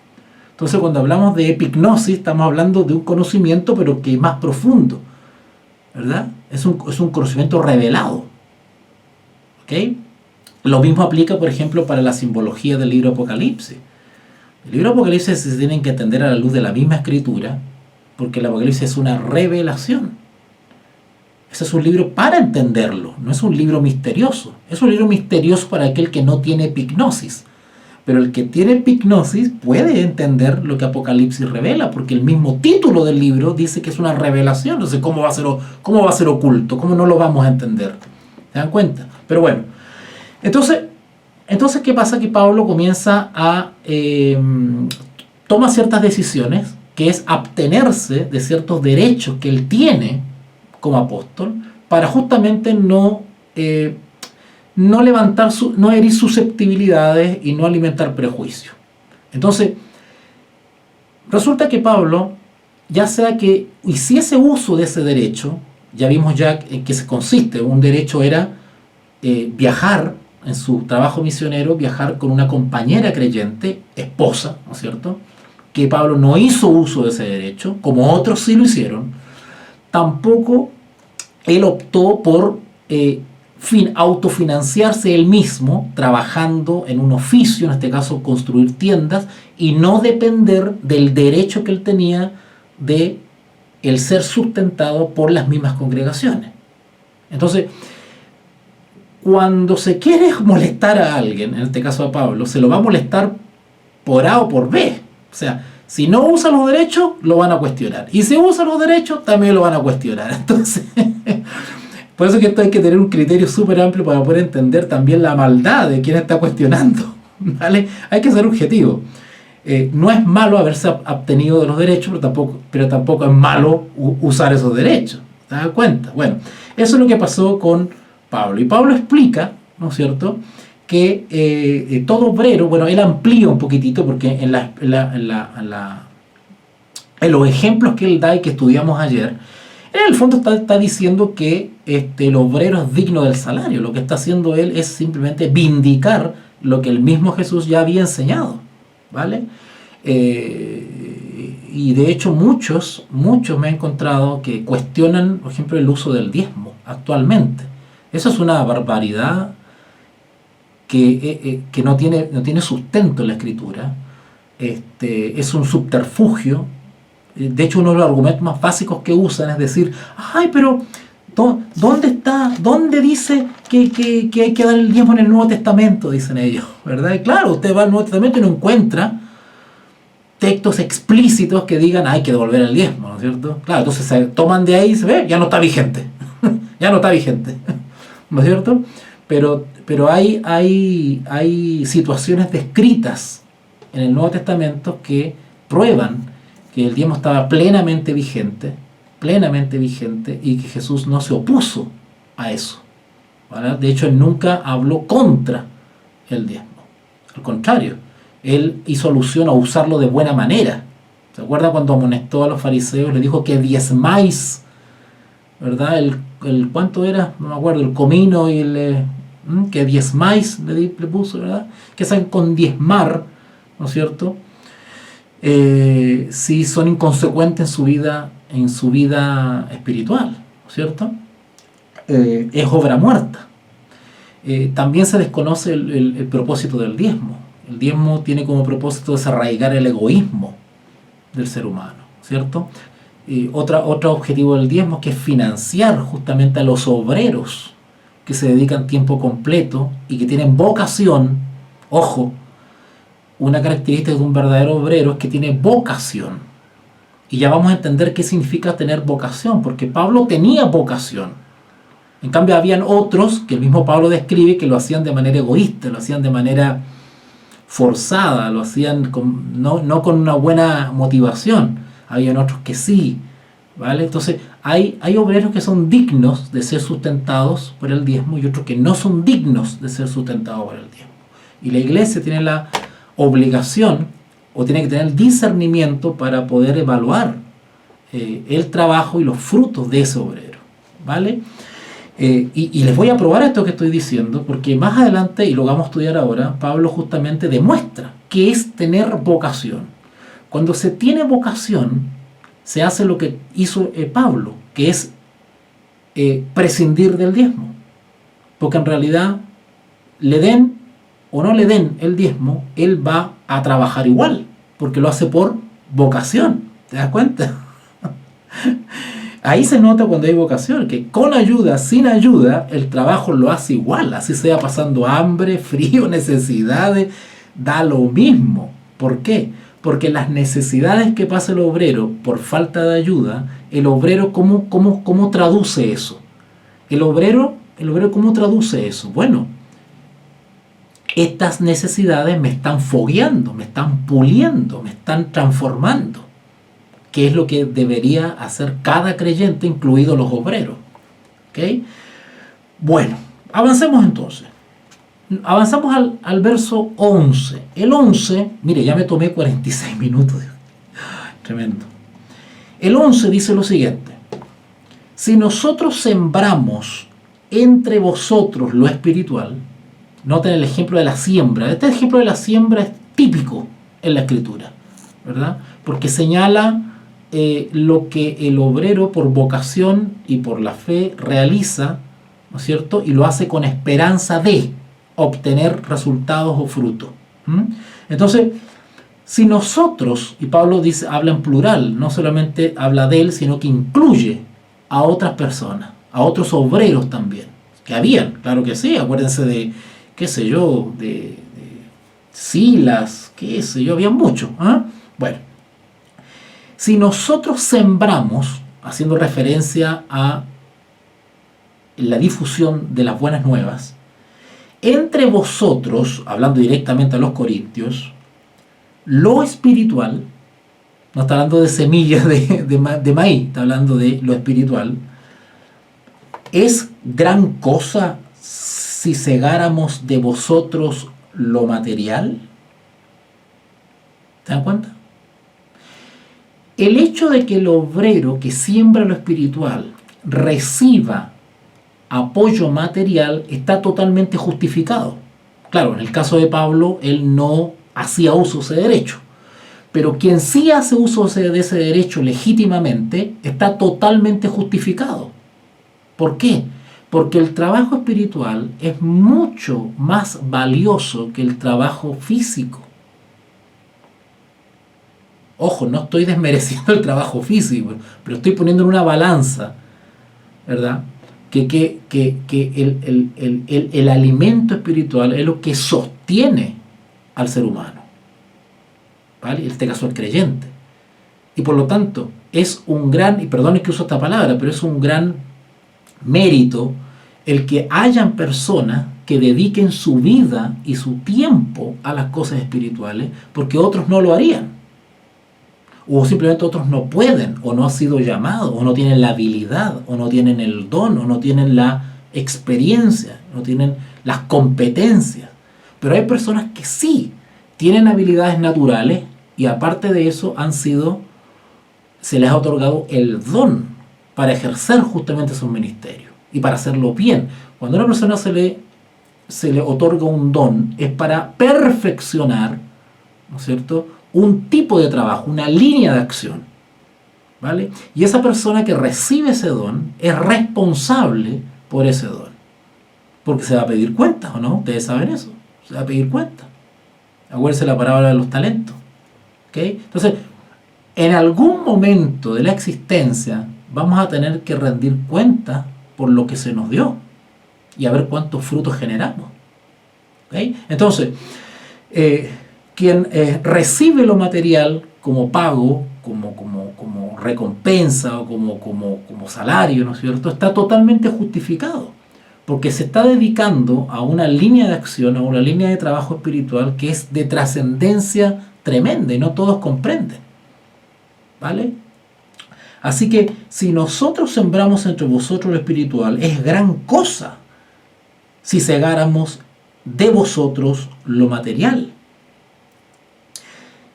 Entonces cuando hablamos de epignosis, estamos hablando de un conocimiento, pero que es más profundo, ¿verdad? Es un conocimiento revelado. ¿Ok? Lo mismo aplica, por ejemplo, para la simbología del libro Apocalipsis. El libro Apocalipsis se tienen que entender a la luz de la misma escritura, porque el Apocalipsis es una revelación. Ese es un libro para entenderlo, no es un libro misterioso. Es un libro misterioso para aquel que no tiene epignosis. Pero el que tiene epignosis puede entender lo que Apocalipsis revela, porque el mismo título del libro dice que es una revelación. Entonces, ¿cómo va a ser oculto? ¿Cómo no lo vamos a entender? ¿Se dan cuenta? Pero bueno, entonces ¿qué pasa? Que Pablo comienza a toma ciertas decisiones, que es abstenerse de ciertos derechos que él tiene como apóstol, para justamente no herir susceptibilidades y no alimentar prejuicios. Entonces, resulta que Pablo, ya sea que hiciese uso de ese derecho, ya vimos ya en qué se consiste. Un derecho era viajar en su trabajo misionero, viajar con una compañera creyente, esposa, ¿no es cierto? Que Pablo no hizo uso de ese derecho, como otros sí lo hicieron. Tampoco él optó por autofinanciarse él mismo, trabajando en un oficio, en este caso construir tiendas, y no depender del derecho que él tenía de el ser sustentado por las mismas congregaciones. Entonces, cuando se quiere molestar a alguien, en este caso a Pablo, se lo va a molestar por A o por B. O sea, si no usa los derechos, lo van a cuestionar. Y si usa los derechos, también lo van a cuestionar. Entonces, por eso es que esto hay que tener un criterio súper amplio para poder entender también la maldad de quien está cuestionando, ¿vale? Hay que ser objetivo. No es malo haberse abstenido de los derechos, pero tampoco es malo usar esos derechos. ¿Te das cuenta? Bueno, eso es lo que pasó con Pablo. Y Pablo explica, ¿no es cierto?, que todo obrero, bueno, él amplía un poquitito, porque en en los ejemplos que él da y que estudiamos ayer, en el fondo está diciendo que el obrero es digno del salario. Lo que está haciendo él es simplemente vindicar lo que el mismo Jesús ya había enseñado, ¿vale? Y de hecho muchos me he encontrado que cuestionan, por ejemplo, el uso del diezmo actualmente. Eso es una barbaridad que no tiene sustento en la Escritura. Es un subterfugio. De hecho, uno de los argumentos más básicos que usan es decir, ay, pero ¿dónde dice que hay que dar el diezmo en el Nuevo Testamento? Dicen ellos, ¿verdad? Y claro, usted va al Nuevo Testamento y no encuentra textos explícitos que digan hay que devolver el diezmo, ¿no es cierto? Claro, entonces se toman de ahí y se ve, ya no está vigente. Ya no está vigente, ¿no es cierto? Pero hay situaciones descritas en el Nuevo Testamento que prueban que el diezmo estaba plenamente vigente y que Jesús no se opuso a eso, ¿vale? De hecho, él nunca habló contra el diezmo. Al contrario, él hizo alusión a usarlo de buena manera. ¿Se acuerdan cuando amonestó a los fariseos? Le dijo que diezmáis, ¿verdad? El ¿cuánto era? No me acuerdo, el comino y que diezmáis le puso, ¿verdad? Que saben con diezmar, ¿no es cierto? Si son inconsecuentes en su vida espiritual, ¿no es cierto? Es obra muerta. También se desconoce el propósito del diezmo. El diezmo tiene como propósito desarraigar el egoísmo del ser humano, ¿cierto? Otro objetivo del diezmo es que es financiar justamente a los obreros que se dedican tiempo completo y que tienen vocación. Ojo, una característica de un verdadero obrero es que tiene vocación. Y ya vamos a entender qué significa tener vocación, porque Pablo tenía vocación. En cambio, habían otros que el mismo Pablo describe que lo hacían de manera egoísta, lo hacían de manera forzada, lo hacían no con una buena motivación. Habían otros que sí, ¿vale? Entonces hay obreros que son dignos de ser sustentados por el diezmo y otros que no son dignos de ser sustentados por el diezmo. Y la iglesia tiene la obligación o tiene que tener discernimiento para poder evaluar el trabajo y los frutos de ese obrero, ¿vale? Y les voy a probar esto que estoy diciendo, porque más adelante, y lo vamos a estudiar ahora, Pablo justamente demuestra que es tener vocación. Cuando se tiene vocación, se hace lo que hizo Pablo, que es prescindir del diezmo. Porque en realidad, le den o no le den el diezmo, él va a trabajar igual, porque lo hace por vocación. ¿Te das cuenta? Ahí se nota cuando hay vocación, que con ayuda, sin ayuda, el trabajo lo hace igual, así sea pasando hambre, frío, necesidades, da lo mismo. ¿Por qué? Porque las necesidades que pasa el obrero por falta de ayuda, el obrero ¿cómo traduce eso? El obrero ¿cómo traduce eso? Bueno, estas necesidades me están fogueando, me están puliendo, me están transformando. Que es lo que debería hacer cada creyente, incluidos los obreros. ¿Okay? Bueno, avancemos entonces. Avanzamos al verso 11. El 11, mire, ya me tomé 46 minutos. Tremendo. El 11 dice lo siguiente. Si nosotros sembramos entre vosotros lo espiritual, noten el ejemplo de la siembra. Este ejemplo de la siembra es típico en la Escritura, ¿verdad? Porque señala lo que el obrero por vocación y por la fe realiza, ¿no es cierto? Y lo hace con esperanza de obtener resultados o frutos. Entonces, si nosotros, y Pablo habla en plural, no solamente habla de él, sino que incluye a otras personas, a otros obreros también, que habían, claro que sí, acuérdense de, qué sé yo, de Silas, qué sé yo, había muchos. Bueno, si nosotros sembramos, haciendo referencia a la difusión de las buenas nuevas, entre vosotros, hablando directamente a los corintios, lo espiritual, no está hablando de semillas de maíz, está hablando de lo espiritual, es gran cosa si segáramos de vosotros lo material. ¿Se dan cuenta? El hecho de que el obrero que siembra lo espiritual reciba apoyo material está totalmente justificado. Claro, en el caso de Pablo, él no hacía uso de ese derecho. Pero quien sí hace uso de ese derecho legítimamente está totalmente justificado. ¿Por qué? Porque el trabajo espiritual es mucho más valioso que el trabajo físico. Ojo, no estoy desmereciendo el trabajo físico, pero estoy poniendo en una balanza, ¿verdad? Que el alimento espiritual es lo que sostiene al ser humano, ¿vale? En este caso el creyente. Y por lo tanto, es un gran, y perdone que uso esta palabra, pero es un gran mérito el que hayan personas que dediquen su vida y su tiempo a las cosas espirituales, porque otros no lo harían. O simplemente otros no pueden, o no han sido llamados, o no tienen la habilidad, o no tienen el don, o no tienen la experiencia, no tienen las competencias. Pero hay personas que sí tienen habilidades naturales y aparte de eso se les ha otorgado el don para ejercer justamente sus ministerios y para hacerlo bien. Cuando a una persona se le otorga un don es para perfeccionar, ¿no es cierto?, un tipo de trabajo, una línea de acción, ¿vale? Y esa persona que recibe ese don es responsable por ese don, porque se va a pedir cuentas, ¿o no? Ustedes saben eso, se va a pedir cuentas. Acuérdense la parábola de los talentos, ¿ok? Entonces, en algún momento de la existencia vamos a tener que rendir cuentas por lo que se nos dio y a ver cuántos frutos generamos, ¿ok? Entonces, quien recibe lo material como pago, como recompensa o como salario, ¿no es cierto?, está totalmente justificado, porque se está dedicando a una línea de acción, a una línea de trabajo espiritual que es de trascendencia tremenda y no todos comprenden, ¿vale? Así que si nosotros sembramos entre vosotros lo espiritual, es gran cosa si segáramos de vosotros lo material.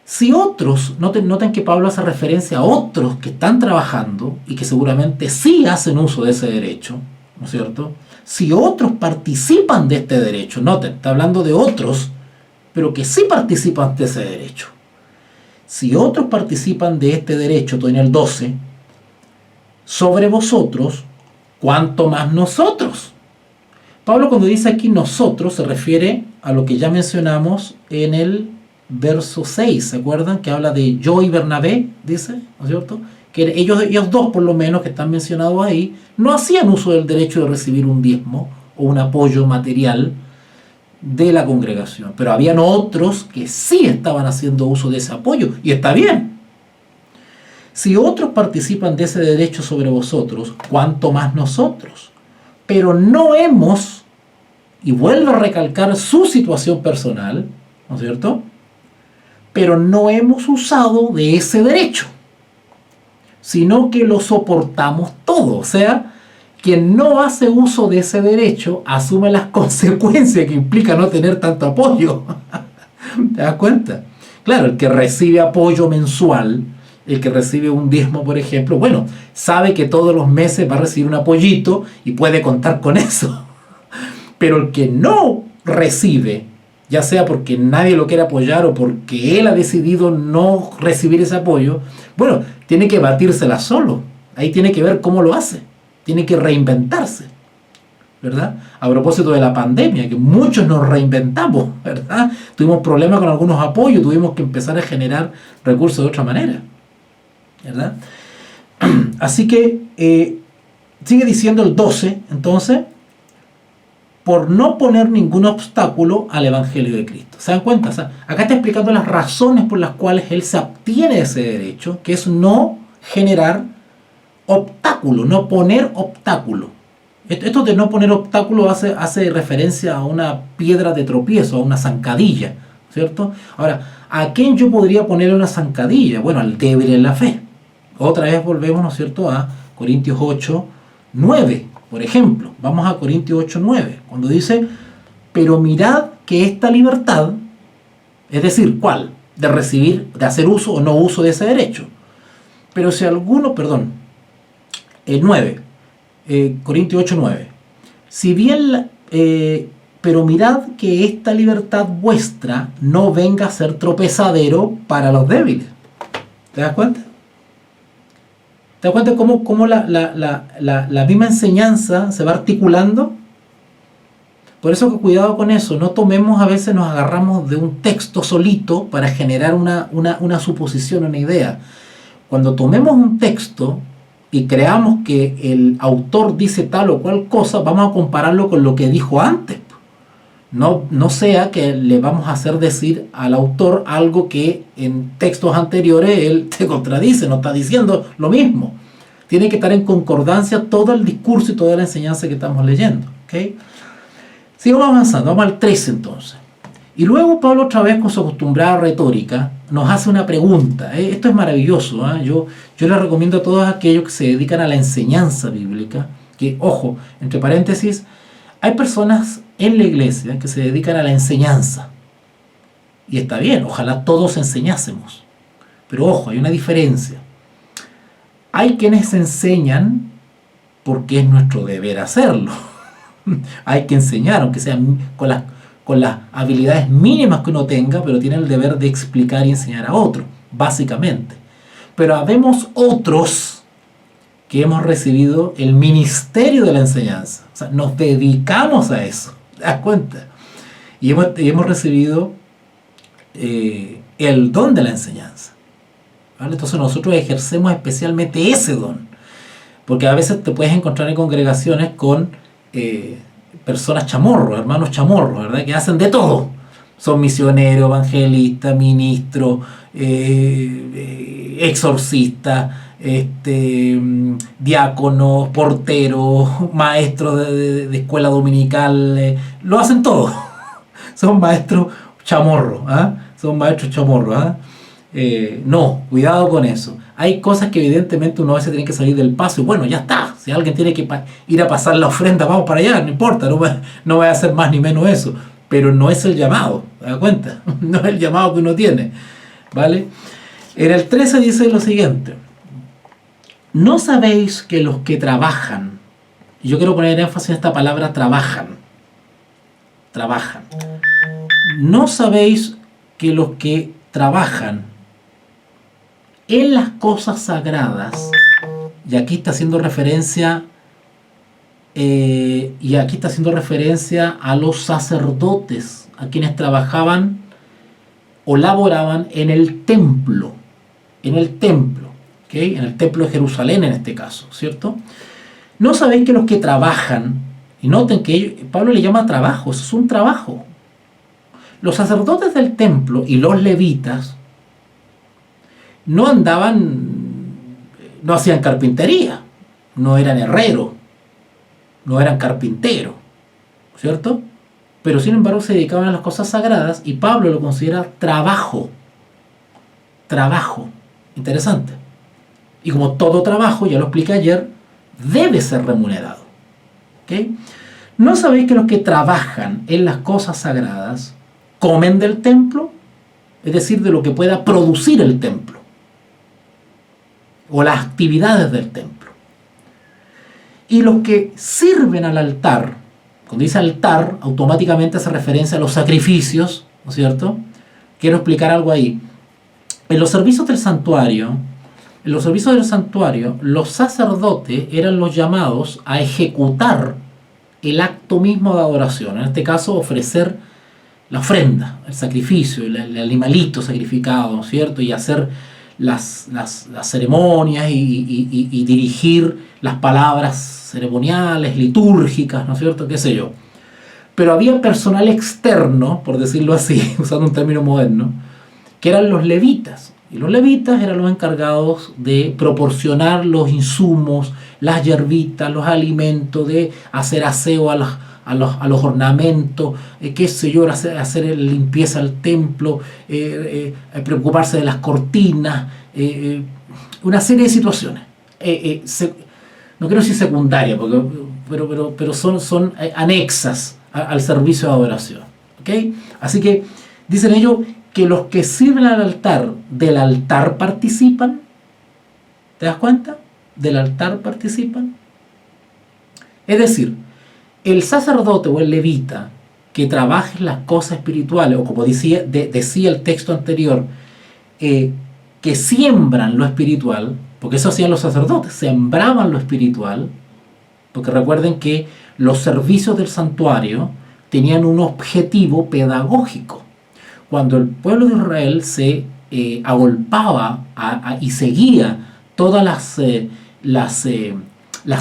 Si otros, noten que Pablo hace referencia a otros que están trabajando y que seguramente sí hacen uso de ese derecho, ¿no es cierto? Si otros participan de este derecho, noten, está hablando de otros, pero que sí participan de ese derecho. Si otros participan de este derecho, estoy en el 12, sobre vosotros, ¿cuánto más nosotros? Pablo cuando dice aquí nosotros se refiere a lo que ya mencionamos en el verso 6, ¿se acuerdan? Que habla de yo y Bernabé, dice, ¿no es cierto? Que ellos dos, por lo menos, que están mencionados ahí, no hacían uso del derecho de recibir un diezmo o un apoyo material de la congregación. Pero habían otros que sí estaban haciendo uso de ese apoyo, y está bien. Si otros participan de ese derecho sobre vosotros, ¿cuánto más nosotros? Pero no hemos, y vuelvo a recalcar su situación personal, ¿no es cierto?, pero no hemos usado de ese derecho, sino que lo soportamos todo. O sea, quien no hace uso de ese derecho asume las consecuencias que implica no tener tanto apoyo. ¿Te das cuenta? Claro, el que recibe apoyo mensual, el que recibe un diezmo, por ejemplo, bueno, sabe que todos los meses va a recibir un apoyito y puede contar con eso. Pero el que no recibe, ya sea porque nadie lo quiere apoyar o porque él ha decidido no recibir ese apoyo, bueno, tiene que batírsela solo. Ahí tiene que ver cómo lo hace. Tiene que reinventarse, ¿verdad? A propósito de la pandemia, que muchos nos reinventamos, ¿verdad? Tuvimos problemas con algunos apoyos, tuvimos que empezar a generar recursos de otra manera, ¿verdad? Así que sigue diciendo el 12, entonces, por no poner ningún obstáculo al Evangelio de Cristo. ¿Se dan cuenta? O sea, acá está explicando las razones por las cuales él se obtiene ese derecho, que es no generar obstáculo, no poner obstáculo. Esto de no poner obstáculo hace referencia a una piedra de tropiezo, a una zancadilla, ¿cierto? Ahora, ¿a quién yo podría ponerle una zancadilla? Bueno, al débil en la fe. Otra vez volvemos, ¿no es cierto?, a Corintios 8, 9. Por ejemplo, vamos a Corintios 8:9, cuando dice, pero mirad que esta libertad, es decir, ¿cuál? De recibir, de hacer uso o no uso de ese derecho. Pero si alguno, perdón, el 9, Corintios 8:9. Si bien, pero mirad que esta libertad vuestra no venga a ser tropezadero para los débiles. ¿Te das cuenta? ¿Te das cuenta cómo la misma enseñanza se va articulando? Por eso que cuidado con eso, no tomemos, a veces nos agarramos de un texto solito para generar una suposición, una idea. Cuando tomemos un texto y creamos que el autor dice tal o cual cosa, vamos a compararlo con lo que dijo antes. No sea que le vamos a hacer decir al autor algo que en textos anteriores él te contradice, no está diciendo lo mismo. Tiene que estar en concordancia todo el discurso y toda la enseñanza que estamos leyendo. ¿Okay? Sigamos avanzando, vamos al 13 entonces. Y luego Pablo, otra vez con su acostumbrada retórica, nos hace una pregunta. Esto es maravilloso. Yo le recomiendo a todos aquellos que se dedican a la enseñanza bíblica, que, ojo, entre paréntesis, hay personas en la iglesia que se dedican a la enseñanza. Y está bien, ojalá todos enseñásemos. Pero ojo, hay una diferencia. Hay quienes enseñan porque es nuestro deber hacerlo. Hay que enseñar, aunque sea con las habilidades mínimas que uno tenga, pero tiene el deber de explicar y enseñar a otro, básicamente. Pero habemos otros que hemos recibido el ministerio de la enseñanza. O sea, nos dedicamos a eso. ¿Te das cuenta? Y hemos recibido el don de la enseñanza. ¿Vale? Entonces nosotros ejercemos especialmente ese don. Porque a veces te puedes encontrar en congregaciones con personas chamorros, hermanos chamorros, ¿verdad? Que hacen de todo. Son misioneros, evangelistas, ministros, exorcistas, diáconos, porteros, maestros de escuela dominical, lo hacen todo. Son maestros chamorros, ¿ah? Son maestros chamorros, ¿ah? No, cuidado con eso. Hay cosas que evidentemente uno a veces tiene que salir del paso y bueno, ya está. Si alguien tiene que ir a pasar la ofrenda, vamos para allá, no importa, no voy a hacer más ni menos eso. Pero no es el llamado, ¿te das cuenta? No es el llamado que uno tiene, ¿vale? En el 13 dice lo siguiente: ¿no sabéis que los que trabajan, y yo quiero poner énfasis en esta palabra trabajan, ¿no sabéis que los que trabajan en las cosas sagradas, y aquí está haciendo referencia a los sacerdotes, a quienes trabajaban o laboraban en el templo, ¿okay? En el templo de Jerusalén en este caso, ¿cierto? ¿No sabéis que los que trabajan, y noten que Pablo le llama trabajo, eso es un trabajo? Los sacerdotes del templo y los levitas no hacían carpintería, no eran herreros, no eran carpinteros, ¿cierto? Pero sin embargo se dedicaban a las cosas sagradas y Pablo lo considera trabajo. Interesante. Y como todo trabajo, ya lo expliqué ayer, debe ser remunerado. ¿Okay? ¿No sabéis que los que trabajan en las cosas sagradas comen del templo? Es decir, de lo que pueda producir el templo o las actividades del templo. Y los que sirven al altar, cuando dice altar, automáticamente hace referencia a los sacrificios, ¿no es cierto? Quiero explicar algo ahí. En los servicios del santuario, los sacerdotes eran los llamados a ejecutar el acto mismo de adoración. En este caso, ofrecer la ofrenda, el sacrificio, el animalito sacrificado, ¿no es cierto? Y hacer las ceremonias y dirigir las palabras ceremoniales, litúrgicas, ¿no es cierto? Qué sé yo. Pero había personal externo, por decirlo así, usando un término moderno, que eran los levitas. Y los levitas eran los encargados de proporcionar los insumos, las hierbitas, los alimentos, de hacer aseo a los ornamentos, qué sé yo, hacer limpieza al templo, preocuparse de las cortinas, una serie de situaciones. No quiero decir secundaria, pero son anexas al servicio de adoración. ¿Okay? Así que dicen ellos que los que sirven al altar, del altar participan, ¿Te das cuenta? Del altar participan. Es decir, el sacerdote o el levita que trabaje en las cosas espirituales, o como decía el texto anterior, que siembran lo espiritual, porque eso hacían los sacerdotes, sembraban lo espiritual, porque recuerden que los servicios del santuario tenían un objetivo pedagógico. Cuando el pueblo de Israel se agolpaba y seguía todas las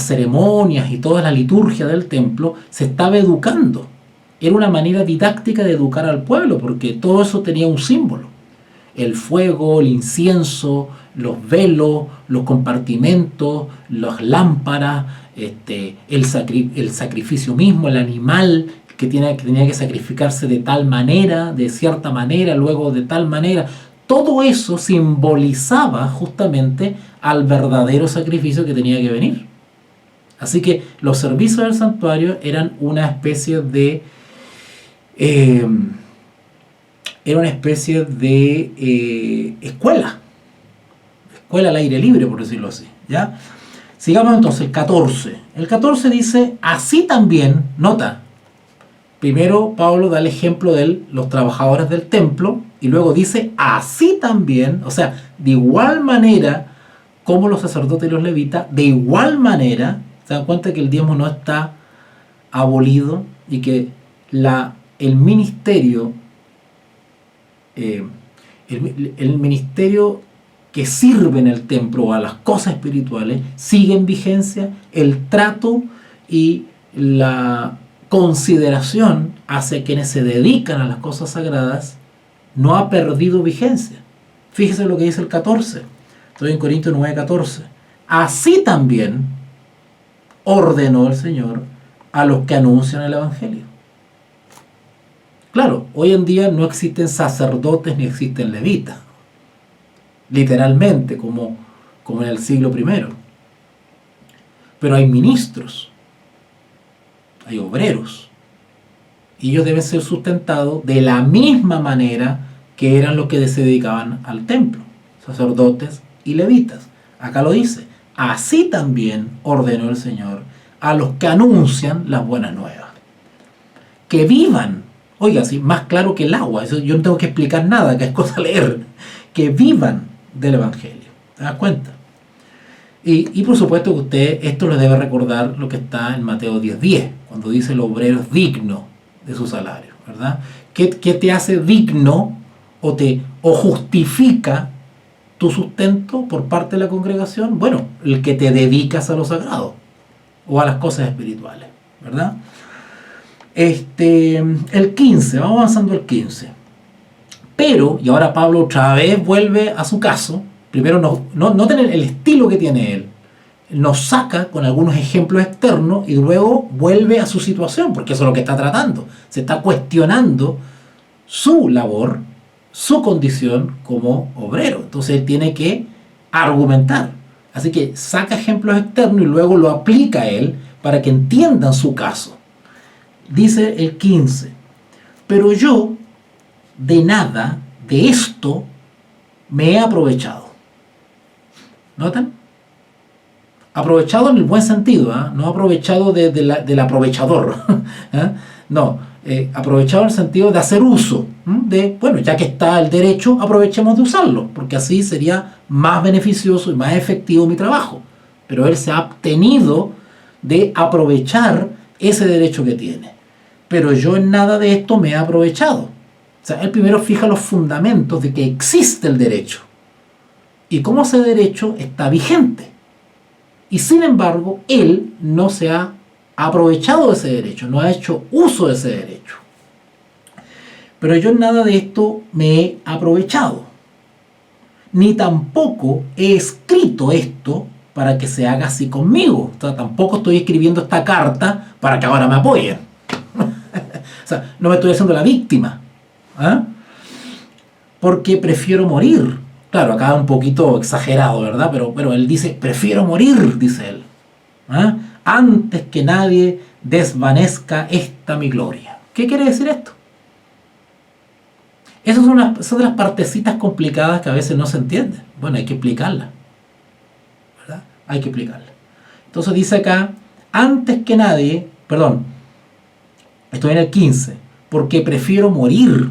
ceremonias y toda la liturgia del templo, se estaba educando. Era una manera didáctica de educar al pueblo, porque todo eso tenía un símbolo. El fuego, el incienso, los velos, los compartimentos, las lámparas, el sacrificio mismo, el animal que tenía que sacrificarse de tal manera, de cierta manera, luego de tal manera. Todo eso simbolizaba justamente al verdadero sacrificio que tenía que venir. Así que los servicios del santuario eran una especie de escuela al aire libre, por decirlo así, ¿ya? Sigamos entonces el 14. El 14 dice, así también, nota, primero Pablo da el ejemplo de los trabajadores del templo y luego dice, así también, o sea, de igual manera como los sacerdotes y los levitas, de igual manera, se dan cuenta que el diezmo no está abolido y que el ministerio que sirve en el templo a las cosas espirituales sigue en vigencia. El trato y la consideración hacia quienes se dedican a las cosas sagradas no ha perdido vigencia. Fíjese lo que dice el 14. Estoy en Corintios 9:14. Así también ordenó el Señor a los que anuncian el Evangelio. Claro, hoy en día no existen sacerdotes ni existen levitas, literalmente, como en el siglo I. Pero hay ministros, hay obreros, y ellos deben ser sustentados de la misma manera que eran los que se dedicaban al templo, sacerdotes y levitas. Acá lo dice, así también ordenó el Señor a los que anuncian las buenas nuevas, que vivan. Oiga, sí, más claro que el agua, eso yo no tengo que explicar nada, que es cosa leer, que vivan del Evangelio. ¿Te das cuenta? Y por supuesto que usted esto le debe recordar lo que está en Mateo 10:10, cuando dice el obrero es digno de su salario, ¿verdad? ¿Qué te hace digno o justifica tu sustento por parte de la congregación? Bueno, el que te dedicas a lo sagrado o a las cosas espirituales, ¿verdad? El 15, vamos avanzando al 15. Pero, y ahora Pablo otra vez vuelve a su caso, primero no tener el estilo que tiene él, nos saca con algunos ejemplos externos y luego vuelve a su situación, porque eso es lo que está tratando. Se está cuestionando su labor, su condición como obrero. Entonces él tiene que argumentar. Así que saca ejemplos externos y luego lo aplica a él para que entiendan su caso. Dice el 15, pero yo de nada de esto me he aprovechado. ¿Notan? Aprovechado en el buen sentido, ¿eh? No aprovechado del aprovechador. ¿Eh? No, aprovechado en el sentido de hacer uso. Bueno, ya que está el derecho, aprovechemos de usarlo, porque así sería más beneficioso y más efectivo mi trabajo. Pero él se ha abstenido de aprovechar ese derecho que tiene. Pero yo en nada de esto me he aprovechado. O sea, él primero fija los fundamentos de que existe el derecho y cómo ese derecho está vigente. Y sin embargo, él no se ha aprovechado de ese derecho, no ha hecho uso de ese derecho. Pero yo en nada de esto me he aprovechado, ni tampoco he escrito esto para que se haga así conmigo. O sea, tampoco estoy escribiendo esta carta para que ahora me apoyen. O sea, no me estoy haciendo la víctima, ¿eh? Porque prefiero morir. Claro, acá un poquito exagerado, ¿verdad? Pero él dice, prefiero morir, dice él, ¿eh? Antes que nadie desvanezca esta mi gloria. ¿Qué quiere decir esto? Esas son de las partecitas complicadas que a veces no se entienden. Bueno, hay que explicarlas, hay que explicarla. Entonces dice acá, antes que nadie, perdón, estoy en el 15, porque prefiero morir.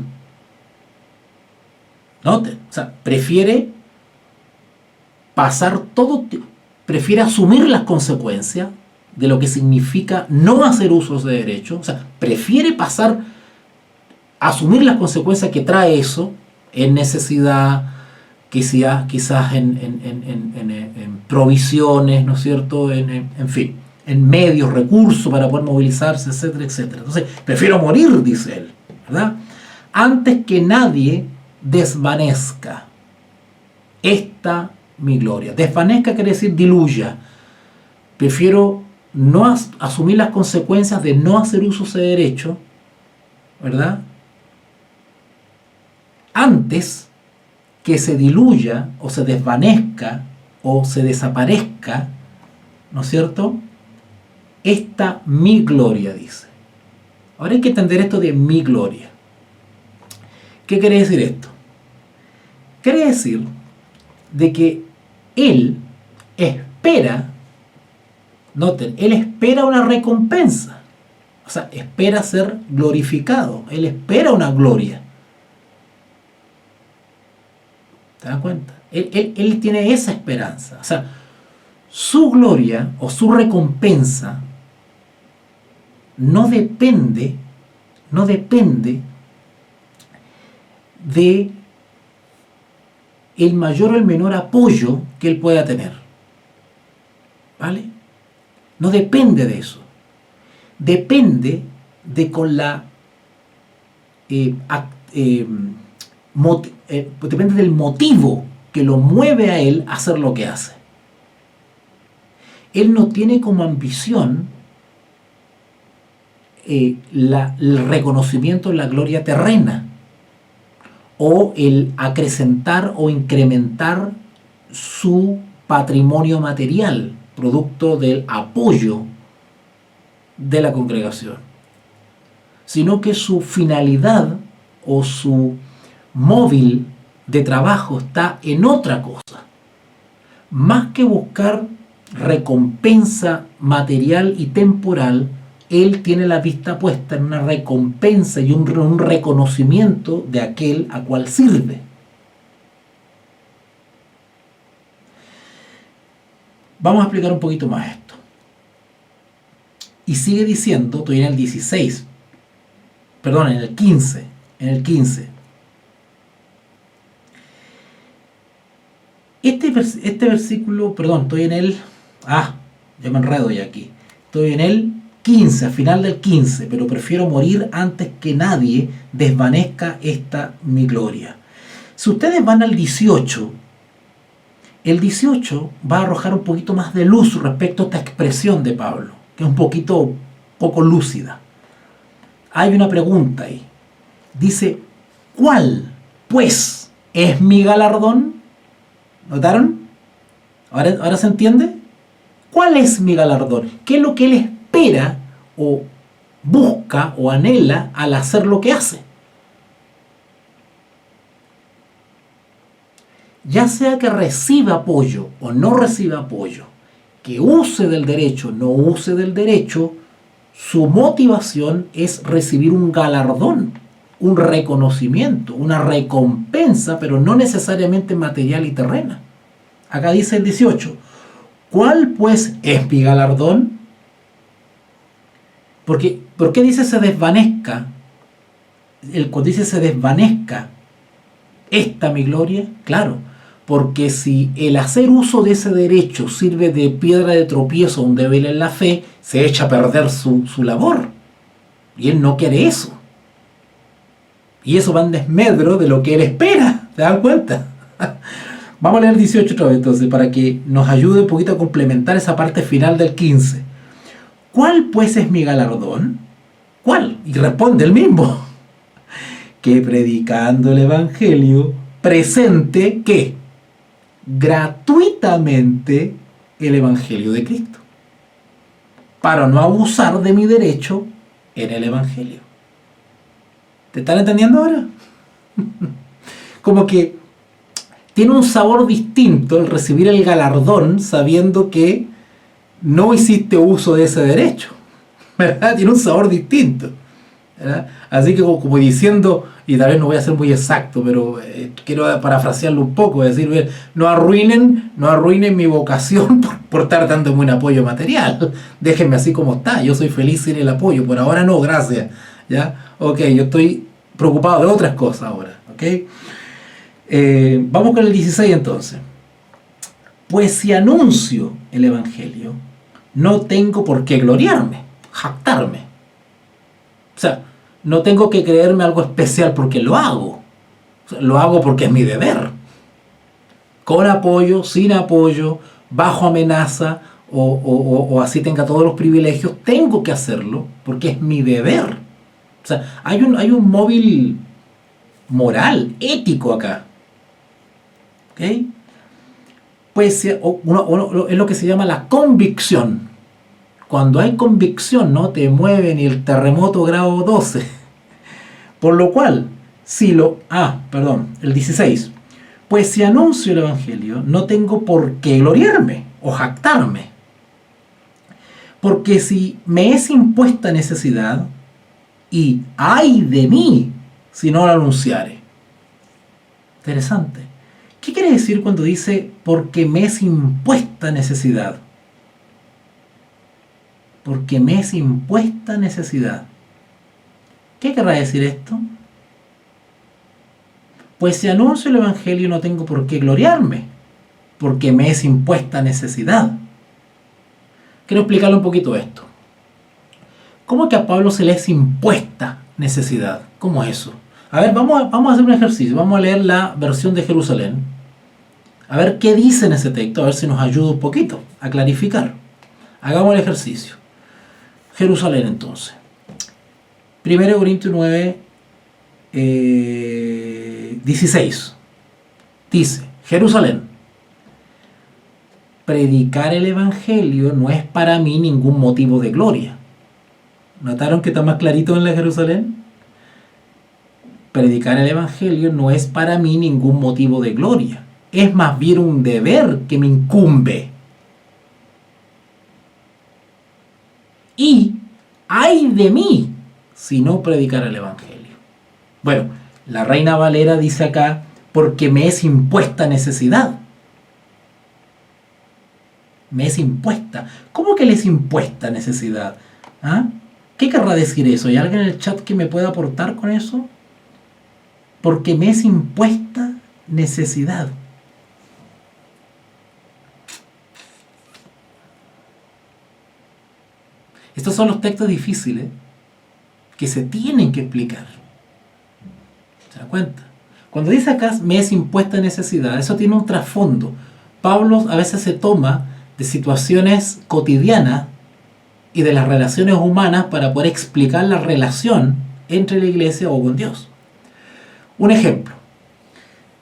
Noten, o sea, prefiere pasar todo, prefiere asumir las consecuencias de lo que significa no hacer usos de derecho, o sea, prefiere asumir las consecuencias que trae eso en necesidad, quizás en provisiones, ¿no es cierto? En fin, en medios, recursos para poder movilizarse, etcétera, etcétera. Entonces, prefiero morir, dice él, ¿verdad? Antes que nadie desvanezca esta mi gloria. Desvanezca quiere decir diluya. Prefiero no asumir las consecuencias de no hacer uso de ese derecho, ¿verdad? Antes que se diluya o se desvanezca o se desaparezca, ¿no es cierto? Esta mi gloria, dice. Ahora hay que entender esto de mi gloria. ¿Qué quiere decir esto? Quiere decir de que Él espera, noten, Él espera una recompensa. O sea, espera ser glorificado. Él espera una gloria. ¿Te das cuenta? Él tiene esa esperanza. O sea, su gloria o su recompensa no depende de el mayor o el menor apoyo que él pueda tener. ¿Vale? No depende de eso. Depende de con la depende del motivo que lo mueve a él a hacer lo que hace. Él no tiene como ambición el reconocimiento de la gloria terrena o el acrecentar o incrementar su patrimonio material, producto del apoyo de la congregación, sino que su finalidad o su móvil de trabajo está en otra cosa. Más que buscar recompensa material y temporal, él tiene la vista puesta en una recompensa y un reconocimiento de aquel a cual sirve. Vamos a explicar un poquito más esto. Y sigue diciendo, estoy en el 16, perdón, en el 15, Este versículo, perdón, estoy en el... ya me enredo ya aquí. Estoy en el 15, al final del 15, pero prefiero morir antes que nadie desvanezca esta mi gloria. Si ustedes van al 18, el 18 va a arrojar un poquito más de luz respecto a esta expresión de Pablo, que es un poco lúcida. Hay una pregunta ahí. Dice, ¿cuál, pues, es mi galardón? ¿Notaron? ¿Ahora se entiende? ¿Cuál es mi galardón? ¿Qué es lo que él espera o busca o anhela al hacer lo que hace? Ya sea que reciba apoyo o no reciba apoyo, que use del derecho o no use del derecho, su motivación es recibir un galardón, un reconocimiento, una recompensa, pero no necesariamente material y terrena. Acá dice el 18, ¿cuál pues es mi galardón? Porque, ¿por qué dice se desvanezca? Cuando dice se desvanezca esta mi gloria, claro, porque si el hacer uso de ese derecho sirve de piedra de tropiezo a un débil en la fe, se echa a perder su labor. Y él no quiere eso. Y eso va en desmedro de lo que él espera. ¿Se dan cuenta? Vamos a leer el 18 otra vez entonces, para que nos ayude un poquito a complementar esa parte final del 15. ¿Cuál pues es mi galardón? ¿Cuál? Y responde el mismo. Que predicando el Evangelio presente, ¿qué? Gratuitamente el Evangelio de Cristo. Para no abusar de mi derecho en el Evangelio. ¿Te están entendiendo ahora? Como que tiene un sabor distinto el recibir el galardón sabiendo que no hiciste uso de ese derecho, ¿verdad? Tiene un sabor distinto, ¿verdad? Así que como diciendo, y tal vez no voy a ser muy exacto, pero quiero parafrasearlo un poco, es decir, bien, no arruinen mi vocación por estar dándome un apoyo material. Déjenme así como está, yo soy feliz sin el apoyo, por ahora no, gracias. ¿Ya? Ok, yo estoy preocupado de otras cosas ahora. ¿Ok? Vamos con el 16 entonces. Pues si anuncio el Evangelio, no tengo por qué gloriarme, jactarme. O sea, no tengo que creerme algo especial porque lo hago. O sea, lo hago porque es mi deber. Con apoyo, sin apoyo, bajo amenaza o así tenga todos los privilegios, tengo que hacerlo porque es mi deber. O sea, hay un móvil moral, ético acá. ¿Ok? Pues es lo que se llama la convicción. Cuando hay convicción, no te mueve ni el terremoto grado 12. Por lo cual, el 16. Pues si anuncio el Evangelio, no tengo por qué gloriarme o jactarme. Porque si me es impuesta necesidad, y ay de mí si no lo anunciare. Interesante. ¿Qué quiere decir cuando dice porque me es impuesta necesidad? Porque me es impuesta necesidad. ¿Qué querrá decir esto? Pues si anuncio el Evangelio no tengo por qué gloriarme, porque me es impuesta necesidad. Quiero explicarle un poquito esto. ¿Cómo que a Pablo se le es impuesta necesidad? ¿Cómo es eso? A ver, vamos a hacer un ejercicio. Vamos a leer la versión de Jerusalén. A ver qué dice en ese texto, a ver si nos ayuda un poquito a clarificar. Hagamos el ejercicio. Jerusalén entonces. 1 Corintios 9, 16. Dice, Jerusalén, predicar el Evangelio no es para mí ningún motivo de gloria. ¿Notaron que está más clarito en la Jerusalén? Predicar el Evangelio no es para mí ningún motivo de gloria. Es más bien un deber que me incumbe. Y ay de mí si no predicar el Evangelio. Bueno, la Reina Valera dice acá, porque me es impuesta necesidad. Me es impuesta. ¿Cómo que les impuesta necesidad? ¿Ah? ¿Qué querrá decir eso? ¿Hay alguien en el chat que me pueda aportar con eso? Porque me es impuesta necesidad. Estos son los textos difíciles que se tienen que explicar. ¿Se dan cuenta? Cuando dice acá me es impuesta necesidad, eso tiene un trasfondo. Pablo a veces se toma de situaciones cotidianas y de las relaciones humanas para poder explicar la relación entre la iglesia o con Dios. Un ejemplo.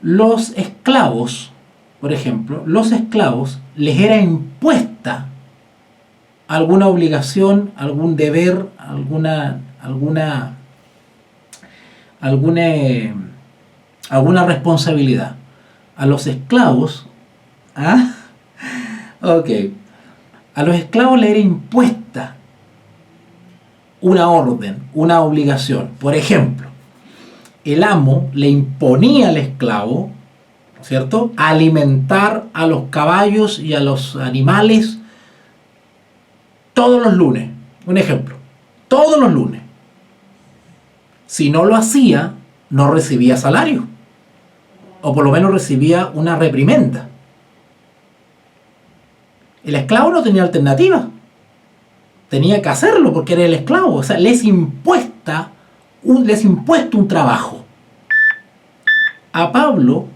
Los esclavos, por ejemplo, les era impuesta alguna obligación, algún deber, alguna responsabilidad. A los esclavos, a los esclavos les era impuesta una orden, una obligación. Por ejemplo, el amo le imponía al esclavo, ¿cierto?, alimentar a los caballos y a los animales todos los lunes. Un ejemplo, todos los lunes. Si no lo hacía, no recibía salario. O por lo menos recibía una reprimenda. El esclavo no tenía alternativa. Tenía que hacerlo porque era el esclavo. O sea, les impuesto un trabajo. A Pablo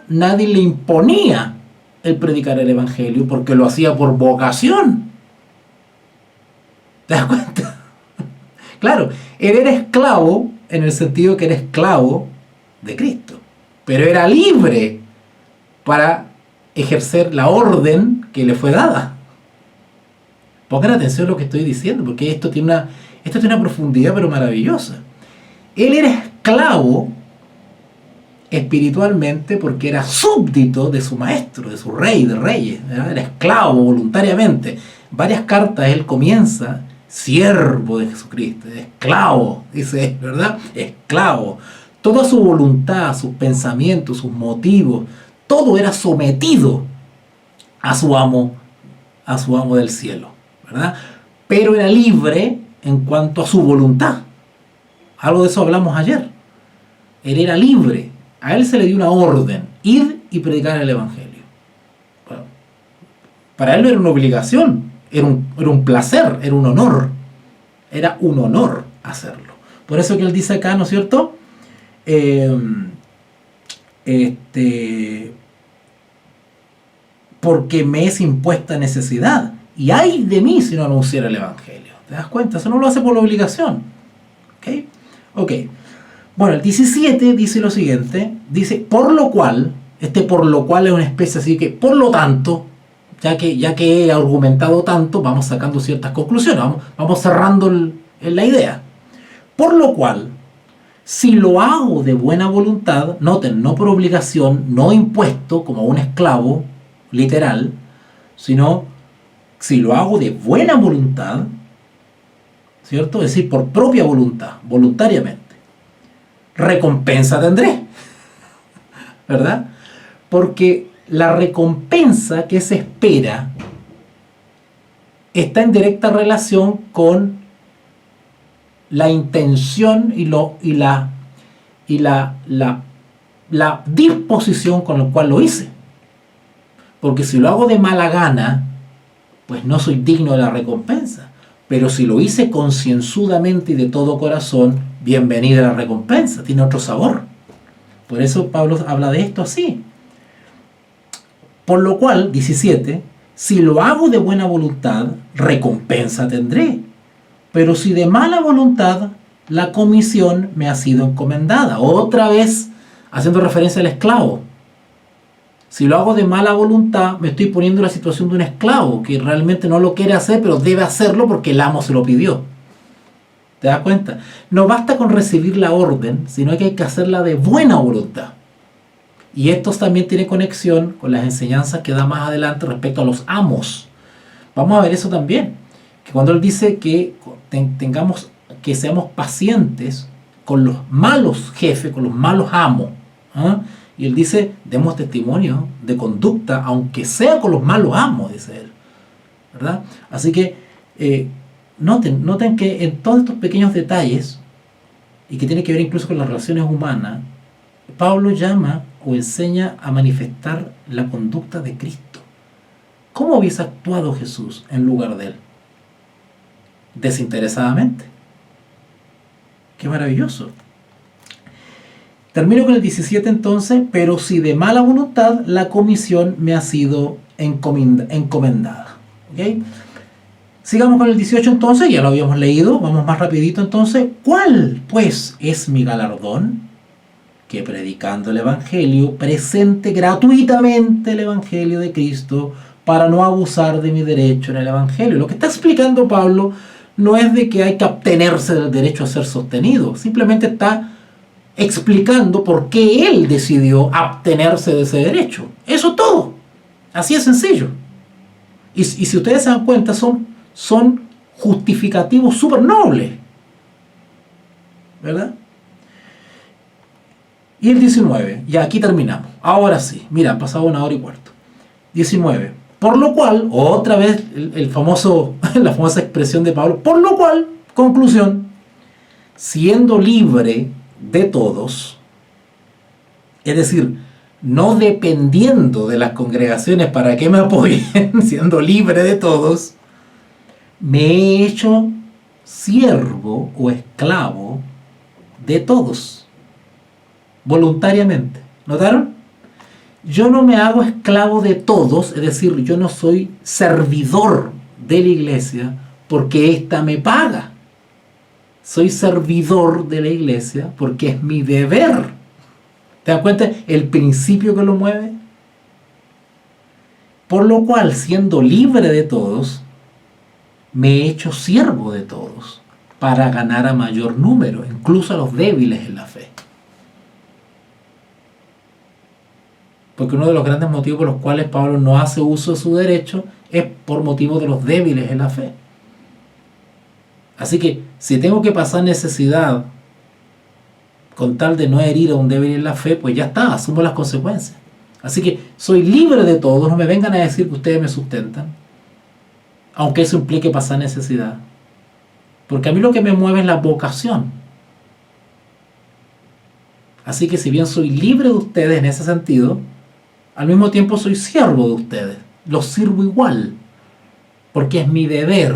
nadie le imponía el predicar el Evangelio porque lo hacía por vocación. ¿Te das cuenta? Claro, él era esclavo en el sentido que era esclavo de Cristo, pero era libre para ejercer la orden que le fue dada. Pongan atención a lo que estoy diciendo, porque esto tiene una profundidad pero maravillosa. Él era esclavo espiritualmente porque era súbdito de su maestro, de su rey, de reyes, ¿verdad? Era esclavo voluntariamente. Varias cartas él comienza, siervo de Jesucristo, esclavo, dice él, ¿verdad? Esclavo. Toda su voluntad, sus pensamientos, sus motivos, todo era sometido a su amo del cielo, ¿verdad? Pero era libre en cuanto a su voluntad. Algo de eso hablamos ayer. Él era libre. A él se le dio una orden: ir y predicar el evangelio. Bueno, para él no era una obligación, era un placer, era un honor. Era un honor hacerlo. Por eso que él dice acá, ¿no es cierto? Porque me es impuesta necesidad, y ay de mí si no anunciara el evangelio. ¿Te das cuenta? Eso no lo hace por la obligación. ¿Ok? Bueno, el 17 dice lo siguiente, dice, por lo cual, por lo cual es una especie así que, por lo tanto, ya que he argumentado tanto, vamos sacando ciertas conclusiones, vamos cerrando la idea. Por lo cual, si lo hago de buena voluntad, noten, no por obligación, no impuesto como un esclavo, literal, sino si lo hago de buena voluntad, ¿cierto? Es decir, por propia voluntad, voluntariamente, recompensa tendré, ¿verdad? Porque la recompensa que se espera está en directa relación con la intención y la disposición con la cual lo hice. Porque si lo hago de mala gana, pues no soy digno de la recompensa. Pero si lo hice concienzudamente y de todo corazón, bienvenida la recompensa, tiene otro sabor. Por eso Pablo habla de esto así. Por lo cual, 17, si lo hago de buena voluntad, recompensa tendré. Pero si de mala voluntad, la comisión me ha sido encomendada. Otra vez, haciendo referencia al esclavo. Si lo hago de mala voluntad, me estoy poniendo en la situación de un esclavo que realmente no lo quiere hacer, pero debe hacerlo porque el amo se lo pidió. ¿Te das cuenta? No basta con recibir la orden, sino que hay que hacerla de buena voluntad. Y esto también tiene conexión con las enseñanzas que da más adelante respecto a los amos. Vamos a ver eso también. Que cuando él dice que seamos pacientes con los malos jefes, con los malos amos, ¿eh? Y él dice, demos testimonio de conducta, aunque sea con los malos amos, dice él, ¿verdad? Así que noten que en todos estos pequeños detalles, y que tiene que ver incluso con las relaciones humanas, Pablo llama o enseña a manifestar la conducta de Cristo. ¿Cómo hubiese actuado Jesús en lugar de él? Desinteresadamente. ¡Qué maravilloso! Termino con el 17 entonces, pero si de mala voluntad la comisión me ha sido encomendada. ¿Okay? Sigamos con el 18 entonces, ya lo habíamos leído, vamos más rapidito entonces. ¿Cuál pues es mi galardón? Que predicando el Evangelio, presente gratuitamente el Evangelio de Cristo para no abusar de mi derecho en el Evangelio. Lo que está explicando Pablo no es de que hay que abstenerse del derecho a ser sostenido, simplemente está explicando por qué él decidió abstenerse de ese derecho. Eso es todo. Así es sencillo. Y si ustedes se dan cuenta, son justificativos súper nobles, ¿verdad? Y el 19, ya aquí terminamos. Ahora sí, mira, han pasado 1 hora y cuarto. 19. Por lo cual, otra vez la famosa expresión de Pablo, por lo cual, conclusión, siendo libre de todos, es decir, no dependiendo de las congregaciones para que me apoyen, siendo libre de todos, me he hecho siervo o esclavo de todos, voluntariamente. ¿Notaron? Yo no me hago esclavo de todos, es decir, yo no soy servidor de la iglesia porque ésta me paga. Soy servidor de la iglesia porque es mi deber. ¿Te das cuenta el principio que lo mueve? Por lo cual, siendo libre de todos, me he hecho siervo de todos para ganar a mayor número, incluso a los débiles en la fe. Porque uno de los grandes motivos por los cuales Pablo no hace uso de su derecho es por motivo de los débiles en la fe. Así que si tengo que pasar necesidad con tal de no herir a un débil en la fe, pues ya está, asumo las consecuencias. Así que soy libre de todo, no me vengan a decir que ustedes me sustentan, aunque eso implique pasar necesidad. Porque a mí lo que me mueve es la vocación. Así que si bien soy libre de ustedes en ese sentido, al mismo tiempo soy siervo de ustedes. Los sirvo igual, porque es mi deber.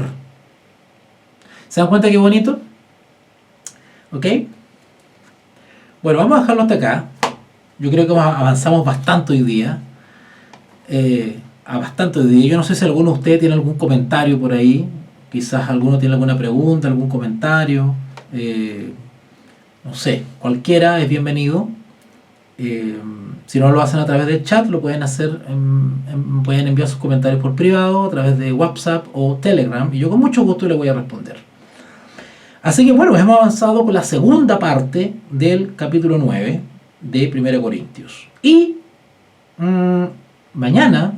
¿Se dan cuenta qué bonito? ¿Ok? Bueno, vamos a dejarlo hasta acá. Yo creo que avanzamos bastante hoy día. Yo no sé si alguno de ustedes tiene algún comentario por ahí. Quizás alguno tiene alguna pregunta, algún comentario. No sé, cualquiera es bienvenido. Si no lo hacen a través del chat, lo pueden hacer, pueden enviar sus comentarios por privado, a través de WhatsApp o Telegram, y yo con mucho gusto les voy a responder. Así que bueno, hemos avanzado con la segunda parte del capítulo 9 de 1 Corintios. Y mañana,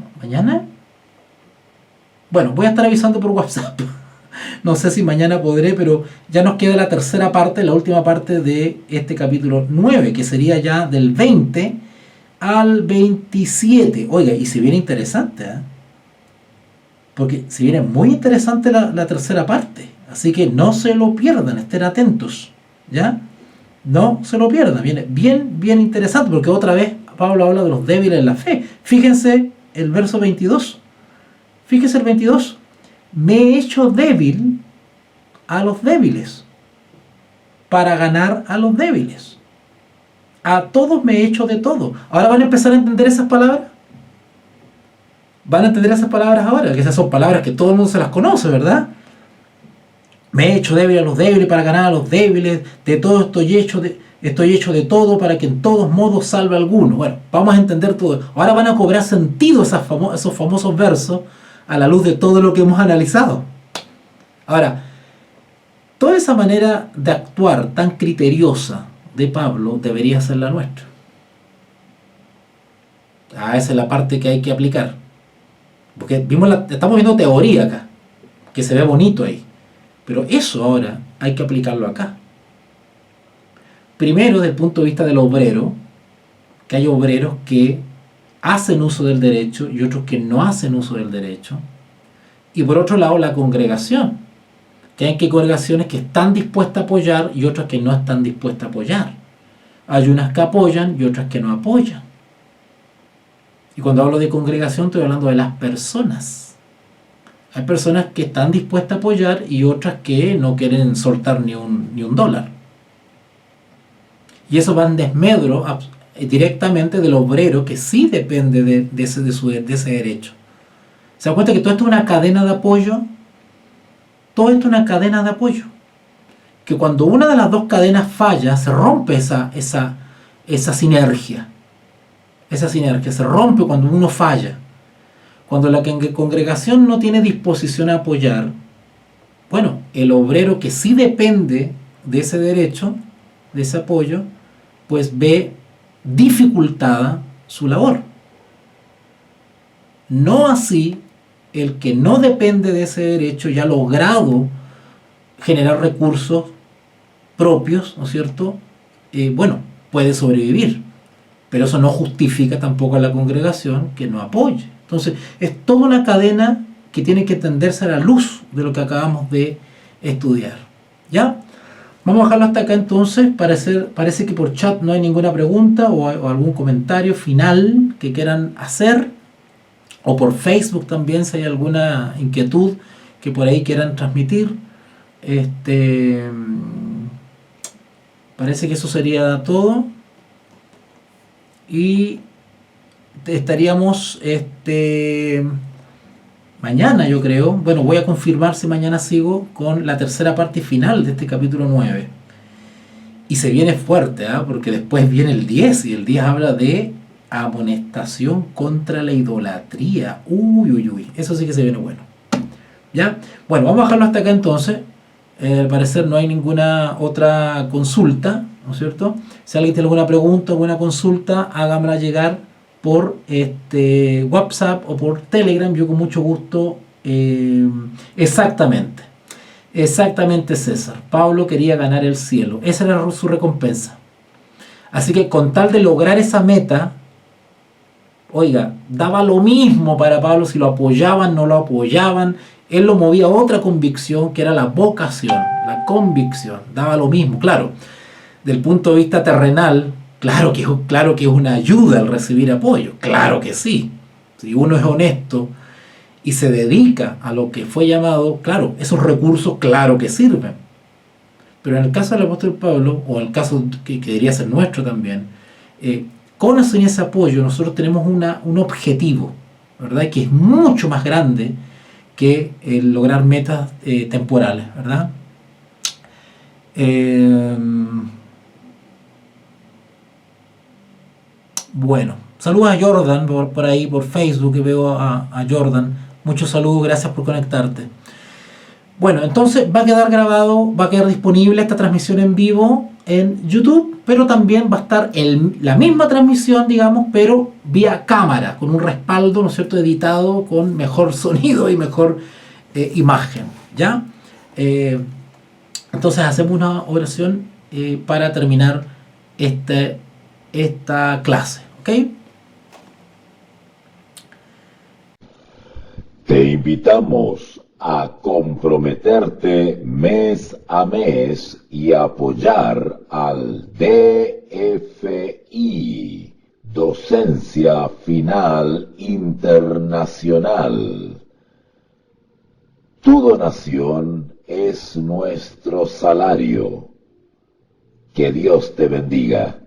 bueno, voy a estar avisando por WhatsApp. No sé si mañana podré, pero ya nos queda la tercera parte, la última parte de este capítulo 9, que sería ya del 20 al 27. Oiga, y se viene interesante, ¿eh? Porque se viene muy interesante la tercera parte. Así que no se lo pierdan, estén atentos, ¿ya? No se lo pierdan, viene bien interesante, porque otra vez Pablo habla de los débiles en la fe. Fíjense el verso 22. Fíjense el 22. Me he hecho débil a los débiles, para ganar a los débiles. A todos me he hecho de todo. Ahora van a empezar a entender esas palabras. Van a entender esas palabras ahora, que esas son palabras que todo el mundo se las conoce, ¿verdad? Me he hecho débil a los débiles para ganar a los débiles. De todo estoy hecho de todo para que en todos modos salve a alguno. Bueno, vamos a entender todo. Ahora van a cobrar sentido esos famosos versos a la luz de todo lo que hemos analizado. Ahora, toda esa manera de actuar tan criteriosa de Pablo debería ser la nuestra. Esa es la parte que hay que aplicar. Porque estamos viendo teoría acá, que se ve bonito ahí. Pero eso ahora hay que aplicarlo acá. Primero, desde el punto de vista del obrero, que hay obreros que hacen uso del derecho y otros que no hacen uso del derecho. Y por otro lado, la congregación, que hay congregaciones que están dispuestas a apoyar y otras que no están dispuestas a apoyar. Hay unas que apoyan y otras que no apoyan. Y cuando hablo de congregación estoy hablando de las personas. Hay personas que están dispuestas a apoyar y otras que no quieren soltar ni un dólar. Y eso va en desmedro directamente del obrero que sí depende de ese derecho. ¿Se dan cuenta que todo esto es una cadena de apoyo? Todo esto es una cadena de apoyo. Que cuando una de las dos cadenas falla, se rompe esa sinergia. Esa sinergia se rompe cuando uno falla. Cuando la congregación no tiene disposición a apoyar, bueno, el obrero que sí depende de ese derecho, de ese apoyo, pues ve dificultada su labor. No así el que no depende de ese derecho y ha logrado generar recursos propios, ¿no es cierto? Bueno, puede sobrevivir, pero eso no justifica tampoco a la congregación que no apoye. Entonces, es toda una cadena que tiene que tenderse a la luz de lo que acabamos de estudiar. ¿Ya? Vamos a dejarlo hasta acá entonces. Parece que por chat no hay ninguna pregunta o algún comentario final que quieran hacer. O por Facebook también, si hay alguna inquietud que por ahí quieran transmitir. Parece que eso sería todo. Y estaríamos mañana, yo creo. Bueno, voy a confirmar si mañana sigo con la tercera parte final de este capítulo 9. Y se viene fuerte, porque después viene el 10 y el 10 habla de amonestación contra la idolatría. Uy, eso sí que se viene bueno. ¿Ya? Bueno, vamos a dejarlo hasta acá entonces. Al parecer no hay ninguna otra consulta, ¿no es cierto? Si alguien tiene alguna pregunta, alguna consulta, hágamela llegar por WhatsApp o por Telegram, yo con mucho gusto. Exactamente, César. Pablo quería ganar el cielo. Esa era su recompensa. Así que con tal de lograr esa meta, oiga, daba lo mismo para Pablo si lo apoyaban, no lo apoyaban. Él lo movía a otra convicción, que era la vocación, la convicción. Daba lo mismo, claro. Del punto de vista terrenal, claro que es una ayuda el recibir apoyo. Claro que sí. Si uno es honesto y se dedica a lo que fue llamado, claro, esos recursos claro que sirven. Pero en el caso del apóstol Pablo, o en el caso que debería ser nuestro también, con ese apoyo nosotros tenemos un objetivo, ¿verdad? Que es mucho más grande que lograr metas temporales, ¿verdad? Bueno, saludos a Jordan por ahí, por Facebook, que veo a Jordan. Muchos saludos, gracias por conectarte. Bueno, entonces va a quedar grabado, va a quedar disponible esta transmisión en vivo en YouTube, pero también va a estar la misma transmisión, digamos, pero vía cámara, con un respaldo, ¿no es cierto?, editado con mejor sonido y mejor imagen, ¿ya? Entonces hacemos una oración para terminar esta clase, ¿ok? Te invitamos a comprometerte mes a mes y apoyar al DFI, Docencia Final Internacional. Tu donación es nuestro salario. Que Dios te bendiga.